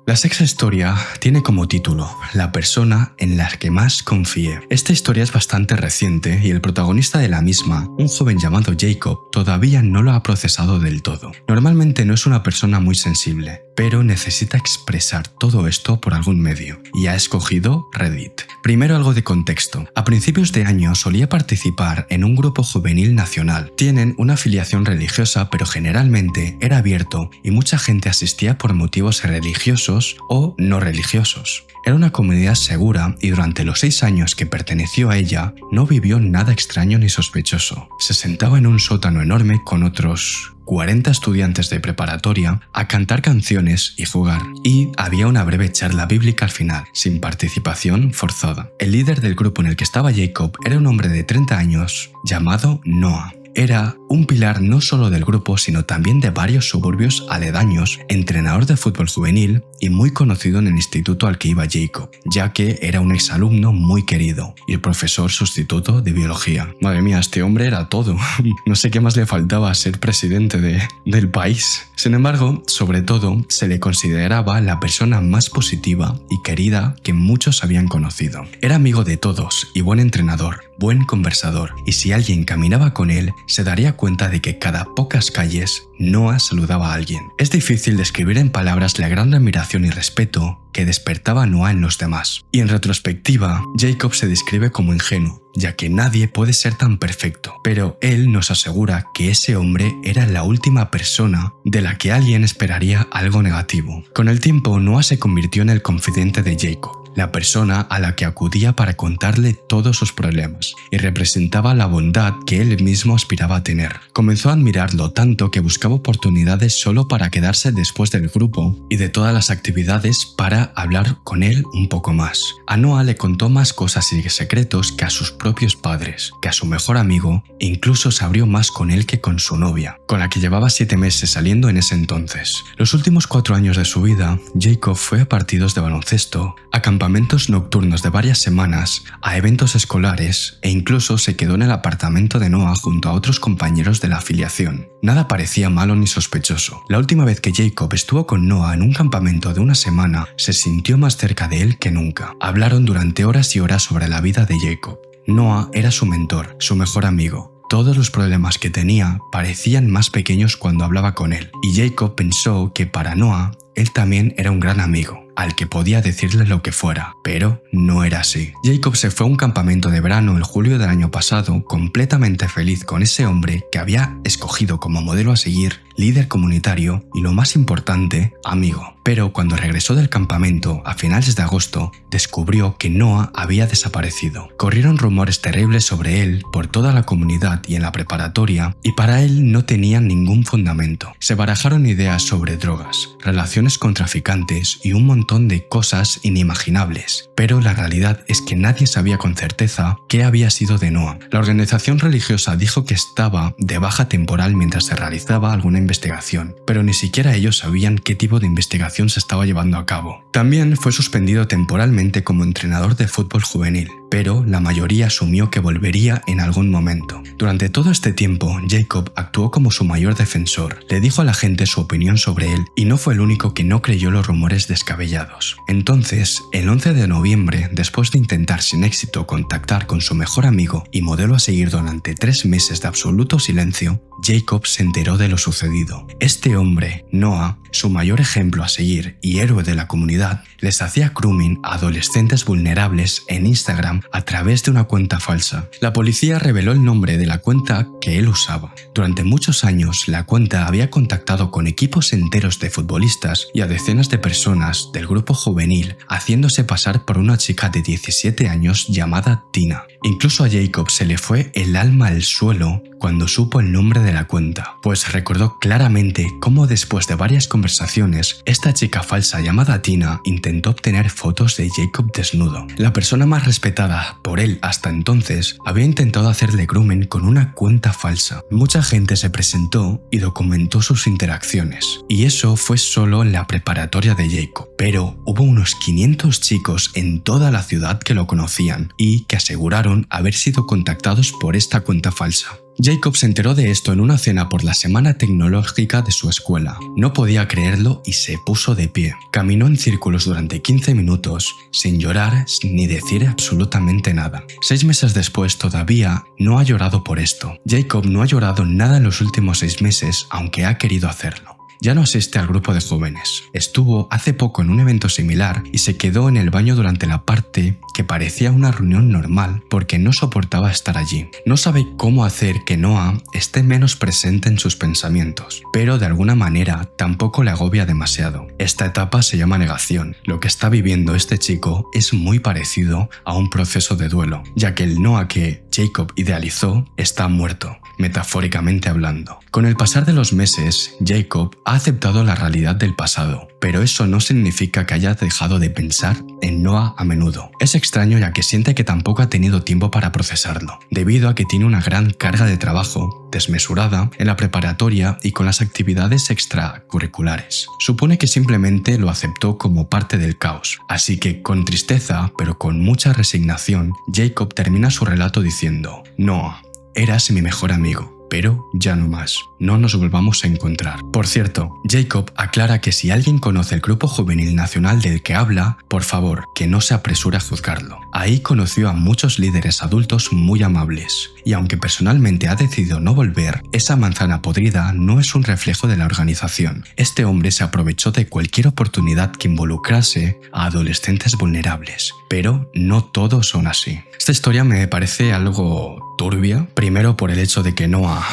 La sexta historia tiene como título La persona en la que más confié. Esta historia es bastante reciente y el protagonista de la misma, un joven llamado Jacob, todavía no lo ha procesado del todo. Normalmente no es una persona muy sensible, pero necesita expresar todo esto por algún medio y ha escogido Reddit. Primero algo de contexto. A principios de año solía participar en un grupo juvenil nacional. Tienen una afiliación religiosa, pero generalmente era abierto y mucha gente asistía por motivos religiosos o no religiosos. Era una comunidad segura y durante los 6 años que perteneció a ella no vivió nada extraño ni sospechoso. Se sentaba en un sótano enorme con otros 40 estudiantes de preparatoria a cantar canciones y jugar, y había una breve charla bíblica al final, sin participación forzada. El líder del grupo en el que estaba Jacob era un hombre de 30 años llamado Noah. Era un pilar no solo del grupo, sino también de varios suburbios aledaños, entrenador de fútbol juvenil y muy conocido en el instituto al que iba Jacob, ya que era un exalumno muy querido y el profesor sustituto de biología. Madre mía, este hombre era todo. No sé qué más le faltaba a ser presidente del país. Sin embargo, sobre todo, se le consideraba la persona más positiva y querida que muchos habían conocido. Era amigo de todos y buen entrenador, buen conversador, y si alguien caminaba con él, se daría cuenta de que cada pocas calles Noah saludaba a alguien. Es difícil describir en palabras la gran admiración y respeto que despertaba Noah en los demás. Y en retrospectiva, Jacob se describe como ingenuo, ya que nadie puede ser tan perfecto, pero él nos asegura que ese hombre era la última persona de la que alguien esperaría algo negativo. Con el tiempo, Noah se convirtió en el confidente de Jacob, la persona a la que acudía para contarle todos sus problemas, y representaba la bondad que él mismo aspiraba a tener. Comenzó a admirarlo tanto que buscaba oportunidades solo para quedarse después del grupo y de todas las actividades para hablar con él un poco más. A Noah le contó más cosas y secretos que a sus propios padres, que a su mejor amigo, e incluso se abrió más con él que con su novia, con la que llevaba 7 meses saliendo en ese entonces. Los últimos 4 años de su vida, Jacob fue a partidos de baloncesto, a campamentos nocturnos de varias semanas, a eventos escolares e incluso se quedó en el apartamento de Noah junto a otros compañeros de la afiliación. Nada parecía malo ni sospechoso. La última vez que Jacob estuvo con Noah en un campamento de una semana, se sintió más cerca de él que nunca. Hablaron durante horas y horas sobre la vida de Jacob. Noah era su mentor, su mejor amigo. Todos los problemas que tenía parecían más pequeños cuando hablaba con él, y Jacob pensó que para Noah, él también era un gran amigo, al que podía decirle lo que fuera, pero no era así. Jacob se fue a un campamento de verano en julio del año pasado, completamente feliz con ese hombre que había escogido como modelo a seguir, líder comunitario y, lo más importante, amigo. Pero cuando regresó del campamento a finales de agosto, descubrió que Noah había desaparecido. Corrieron rumores terribles sobre él por toda la comunidad y en la preparatoria, y para él no tenían ningún fundamento. Se barajaron ideas sobre drogas, relaciones con traficantes y un montón de cosas inimaginables, pero la realidad es que nadie sabía con certeza qué había sido de Noah. La organización religiosa dijo que estaba de baja temporal mientras se realizaba alguna investigación, pero ni siquiera ellos sabían qué tipo de investigación se estaba llevando a cabo. También fue suspendido temporalmente como entrenador de fútbol juvenil, pero la mayoría asumió que volvería en algún momento. Durante todo este tiempo, Jacob actuó como su mayor defensor, le dijo a la gente su opinión sobre él y no fue el único que no creyó los rumores descabellados. Entonces, el 11 de noviembre, después de intentar sin éxito contactar con su mejor amigo y modelo a seguir durante 3 meses de absoluto silencio, Jacob se enteró de lo sucedido. Este hombre, Noah, su mayor ejemplo a seguir y héroe de la comunidad, les hacía grooming a adolescentes vulnerables en Instagram a través de una cuenta falsa. La policía reveló el nombre de la cuenta que él usaba. Durante muchos años, la cuenta había contactado con equipos enteros de futbolistas y a decenas de personas del grupo juvenil, haciéndose pasar por una chica de 17 años llamada Tina. Incluso a Jacob se le fue el alma al suelo cuando supo el nombre de la cuenta, pues recordó claramente cómo después de varias conversaciones, esta chica falsa llamada Tina intentó obtener fotos de Jacob desnudo. La persona más respetada por él hasta entonces había intentado hacerle grooming con una cuenta falsa. Mucha gente se presentó y documentó sus interacciones, y eso fue solo en la preparatoria de Jacob, pero hubo unos 500 chicos en toda la ciudad que lo conocían y que aseguraron haber sido contactados por esta cuenta falsa. Jacob se enteró de esto en una cena por la semana tecnológica de su escuela. No podía creerlo y se puso de pie. Caminó en círculos durante 15 minutos, sin llorar ni decir absolutamente nada. 6 meses después todavía no ha llorado por esto. Jacob no ha llorado nada en los últimos 6 meses, aunque ha querido hacerlo. Ya no asiste al grupo de jóvenes. Estuvo hace poco en un evento similar y se quedó en el baño durante la parte que parecía una reunión normal porque no soportaba estar allí. No sabe cómo hacer que Noah esté menos presente en sus pensamientos, pero de alguna manera tampoco le agobia demasiado. Esta etapa se llama negación. Lo que está viviendo este chico es muy parecido a un proceso de duelo, ya que el Noah que Jacob idealizó está muerto, metafóricamente hablando. Con el pasar de los meses, Jacob ha aceptado la realidad del pasado, pero eso no significa que haya dejado de pensar en Noah a menudo. Es extraño ya que siente que tampoco ha tenido tiempo para procesarlo, debido a que tiene una gran carga de trabajo desmesurada en la preparatoria y con las actividades extracurriculares. Supone que simplemente lo aceptó como parte del caos, así que con tristeza, pero con mucha resignación, Jacob termina su relato diciendo: Noah, eras mi mejor amigo, pero ya no más. No nos volvamos a encontrar. Por cierto, Jacob aclara que si alguien conoce el grupo juvenil nacional del que habla, por favor, que no se apresure a juzgarlo. Ahí conoció a muchos líderes adultos muy amables, y aunque personalmente ha decidido no volver, esa manzana podrida no es un reflejo de la organización. Este hombre se aprovechó de cualquier oportunidad que involucrase a adolescentes vulnerables, pero no todos son así. Esta historia me parece algo turbia, primero por el hecho de que Noah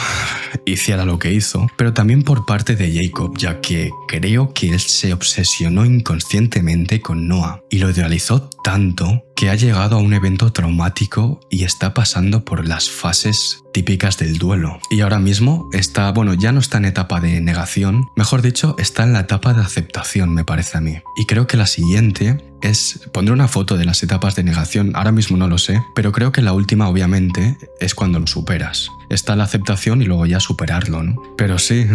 hiciera lo que hizo, pero también por parte de Jacob, ya que creo que él se obsesionó inconscientemente con Noah y lo idealizó tanto que ha llegado a un evento traumático y está pasando por las fases típicas del duelo. Y ahora mismo está, ya no está en etapa de negación, mejor dicho, está en la etapa de aceptación, me parece a mí. Y creo que la siguiente pondré una foto de las etapas de negación, ahora mismo no lo sé, pero creo que la última obviamente es cuando lo superas. Está la aceptación y luego ya superarlo, ¿no? Pero sí,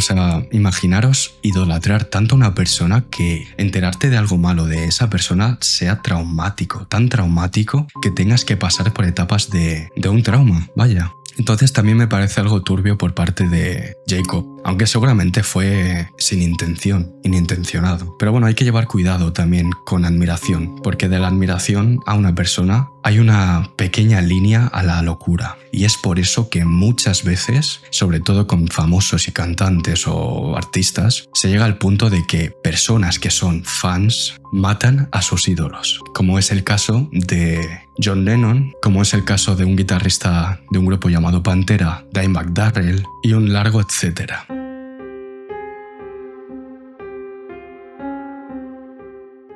imaginaros idolatrar tanto a una persona que enterarte de algo malo de esa persona sea traumático, tan traumático que tengas que pasar por etapas de un trauma, vaya. Entonces también me parece algo turbio por parte de Jacob, aunque seguramente fue sin intención, inintencionado. Pero hay que llevar cuidado también con admiración, porque de la admiración a una persona hay una pequeña línea a la locura. Y es por eso que muchas veces, sobre todo con famosos y cantantes o artistas, se llega al punto de que personas que son fans matan a sus ídolos, como es el caso de John Lennon, como es el caso de un guitarrista de un grupo llamado Pantera, Dimebag Darrell, y un largo etcétera.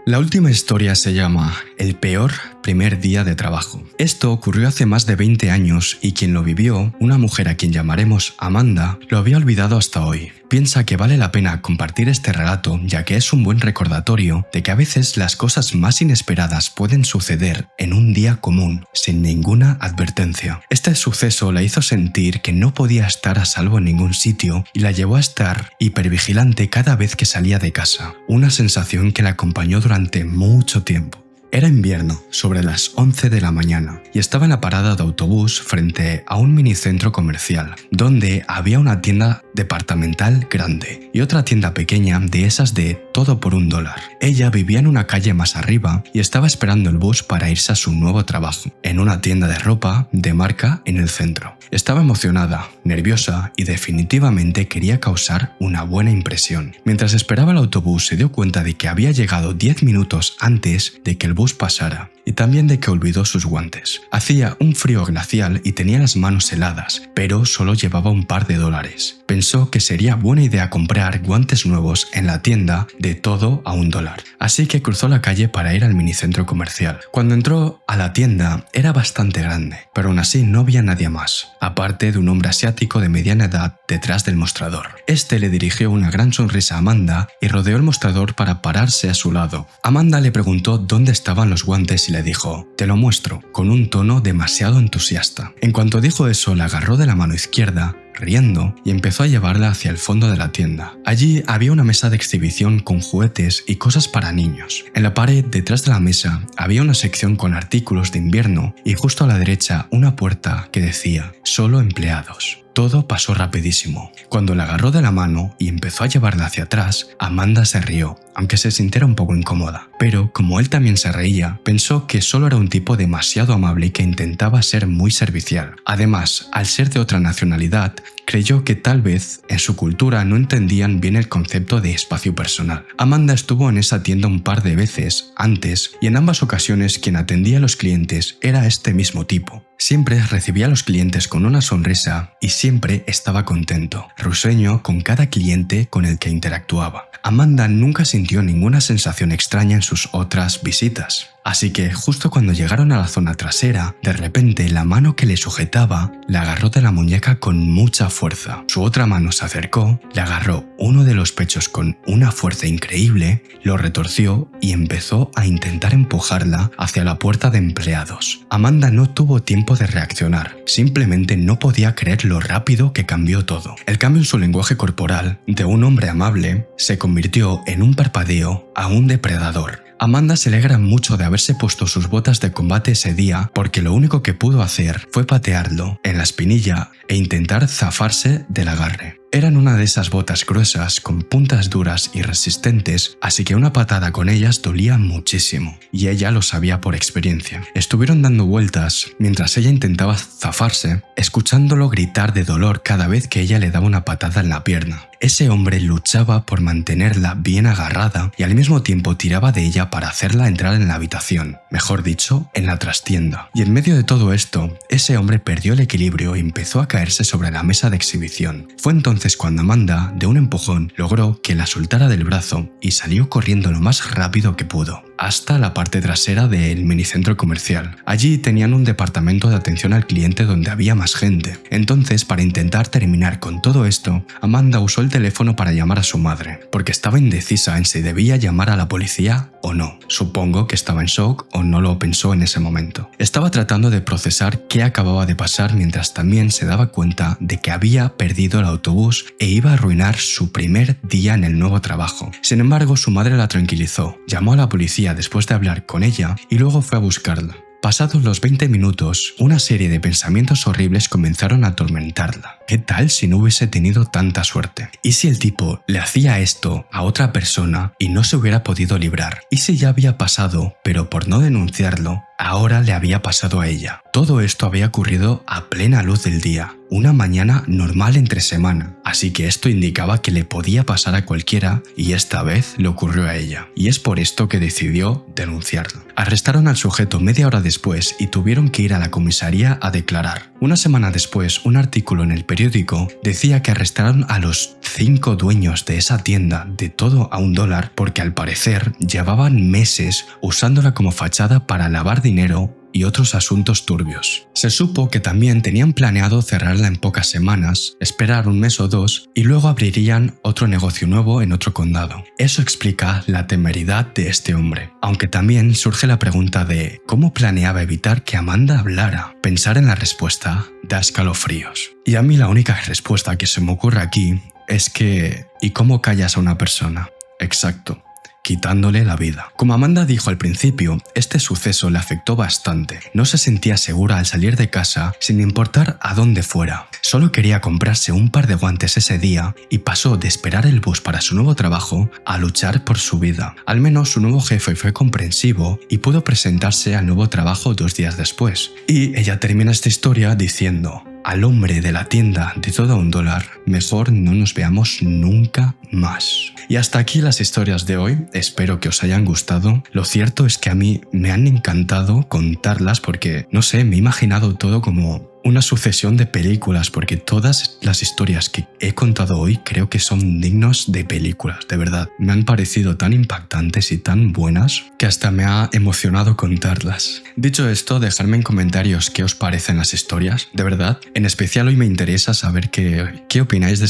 La última historia se llama El peor primer día de trabajo. Esto ocurrió hace más de 20 años y quien lo vivió, una mujer a quien llamaremos Amanda, lo había olvidado hasta hoy. Piensa que vale la pena compartir este relato ya que es un buen recordatorio de que a veces las cosas más inesperadas pueden suceder en un día común, sin ninguna advertencia. Este suceso la hizo sentir que no podía estar a salvo en ningún sitio y la llevó a estar hipervigilante cada vez que salía de casa, una sensación que la acompañó durante mucho tiempo. Era invierno, sobre las 11 de la mañana, y estaba en la parada de autobús frente a un minicentro comercial, donde había una tienda departamental grande y otra tienda pequeña de esas de todo por $1. Ella vivía en una calle más arriba y estaba esperando el bus para irse a su nuevo trabajo, en una tienda de ropa de marca en el centro. Estaba emocionada, nerviosa y definitivamente quería causar una buena impresión. Mientras esperaba el autobús se dio cuenta de que había llegado 10 minutos antes de que el bus pasara y también de que olvidó sus guantes. Hacía un frío glacial y tenía las manos heladas, pero solo llevaba un par de $. Pensó que sería buena idea comprar guantes nuevos en la tienda de todo a $1, así que cruzó la calle para ir al minicentro comercial. Cuando entró a la tienda era bastante grande, pero aún así no había nadie más, aparte de un hombre asiático de mediana edad detrás del mostrador. Este le dirigió una gran sonrisa a Amanda y rodeó el mostrador para pararse a su lado. Amanda le preguntó dónde estaban los guantes y le dijo: «Te lo muestro», con un tono demasiado entusiasta. En cuanto dijo eso, la agarró de la mano izquierda, riendo, y empezó a llevarla hacia el fondo de la tienda. Allí había una mesa de exhibición con juguetes y cosas para niños. En la pared detrás de la mesa había una sección con artículos de invierno y justo a la derecha una puerta que decía «Solo empleados». Todo pasó rapidísimo. Cuando la agarró de la mano y empezó a llevarla hacia atrás, Amanda se rió, aunque se sintiera un poco incómoda. Pero como él también se reía, pensó que solo era un tipo demasiado amable y que intentaba ser muy servicial. Además, al ser de otra nacionalidad, creyó que tal vez en su cultura no entendían bien el concepto de espacio personal. Amanda estuvo en esa tienda un par de veces antes y en ambas ocasiones quien atendía a los clientes era este mismo tipo. Siempre recibía a los clientes con una sonrisa y siempre estaba contento, risueño con cada cliente con el que interactuaba. Amanda nunca sintió ninguna sensación extraña en sus otras visitas. Así que justo cuando llegaron a la zona trasera, de repente la mano que le sujetaba la agarró de la muñeca con mucha fuerza. Su otra mano se acercó, le agarró uno de los pechos con una fuerza increíble, lo retorció y empezó a intentar empujarla hacia la puerta de empleados. Amanda no tuvo tiempo de reaccionar, simplemente no podía creer lo rápido que cambió todo. El cambio en su lenguaje corporal, de un hombre amable, se convirtió en un parpadeo a un depredador. Amanda se alegra mucho de haberse puesto sus botas de combate ese día porque lo único que pudo hacer fue patearlo en la espinilla e intentar zafarse del agarre. Eran una de esas botas gruesas con puntas duras y resistentes, así que una patada con ellas dolía muchísimo, y ella lo sabía por experiencia. Estuvieron dando vueltas mientras ella intentaba zafarse, escuchándolo gritar de dolor cada vez que ella le daba una patada en la pierna. Ese hombre luchaba por mantenerla bien agarrada y al mismo tiempo tiraba de ella para hacerla entrar en la habitación, mejor dicho, en la trastienda. Y en medio de todo esto, ese hombre perdió el equilibrio y empezó a caerse sobre la mesa de exhibición. Fue entonces cuando Amanda, de un empujón, logró que la soltara del brazo y salió corriendo lo más rápido que pudo, hasta la parte trasera del minicentro comercial. Allí tenían un departamento de atención al cliente donde había más gente. Entonces, para intentar terminar con todo esto, Amanda usó el teléfono para llamar a su madre, porque estaba indecisa en si debía llamar a la policía o no. Supongo que estaba en shock o no lo pensó en ese momento. Estaba tratando de procesar qué acababa de pasar mientras también se daba cuenta de que había perdido el autobús e iba a arruinar su primer día en el nuevo trabajo. Sin embargo, su madre la tranquilizó, llamó a la policía después de hablar con ella y luego fue a buscarla. Pasados los 20 minutos, una serie de pensamientos horribles comenzaron a atormentarla. ¿Qué tal si no hubiese tenido tanta suerte? ¿Y si el tipo le hacía esto a otra persona y no se hubiera podido librar? ¿Y si ya había pasado, pero por no denunciarlo, ahora le había pasado a ella? Todo esto había ocurrido a plena luz del día, una mañana normal entre semana, así que esto indicaba que le podía pasar a cualquiera y esta vez le ocurrió a ella, y es por esto que decidió denunciarlo. Arrestaron al sujeto media hora después y tuvieron que ir a la comisaría a declarar. Una semana después, un artículo en el periódico decía que arrestaron a los 5 dueños de esa tienda de todo a $1 porque al parecer llevaban meses usándola como fachada para lavar dinero y otros asuntos turbios. Se supo que también tenían planeado cerrarla en pocas semanas, esperar un mes o dos y luego abrirían otro negocio nuevo en otro condado. Eso explica la temeridad de este hombre. Aunque también surge la pregunta de ¿cómo planeaba evitar que Amanda hablara? Pensar en la respuesta da escalofríos. Y a mí la única respuesta que se me ocurre aquí es que ¿y cómo callas a una persona? Exacto. quitándole la vida. Como Amanda dijo al principio, este suceso le afectó bastante. No se sentía segura al salir de casa sin importar a dónde fuera. Solo quería comprarse un par de guantes ese día y pasó de esperar el bus para su nuevo trabajo a luchar por su vida. Al menos su nuevo jefe fue comprensivo y pudo presentarse al nuevo trabajo 2 días después. Y ella termina esta historia diciendo: al hombre de la tienda de todo $1, mejor no nos veamos nunca más. Y hasta aquí las historias de hoy, espero que os hayan gustado. Lo cierto es que a mí me han encantado contarlas porque, no sé, me he imaginado todo como una sucesión de películas, porque todas las historias que he contado hoy creo que son dignos de películas, de verdad. Me han parecido tan impactantes y tan buenas que hasta me ha emocionado contarlas. Dicho esto, dejadme en comentarios qué os parecen las historias, de verdad. En especial hoy me interesa saber qué opináis de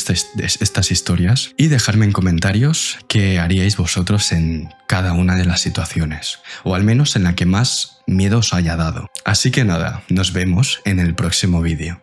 estas historias y dejadme en comentarios qué haríais vosotros en cada una de las situaciones, o al menos en la que más miedo os haya dado. Así que nada, nos vemos en el próximo vídeo.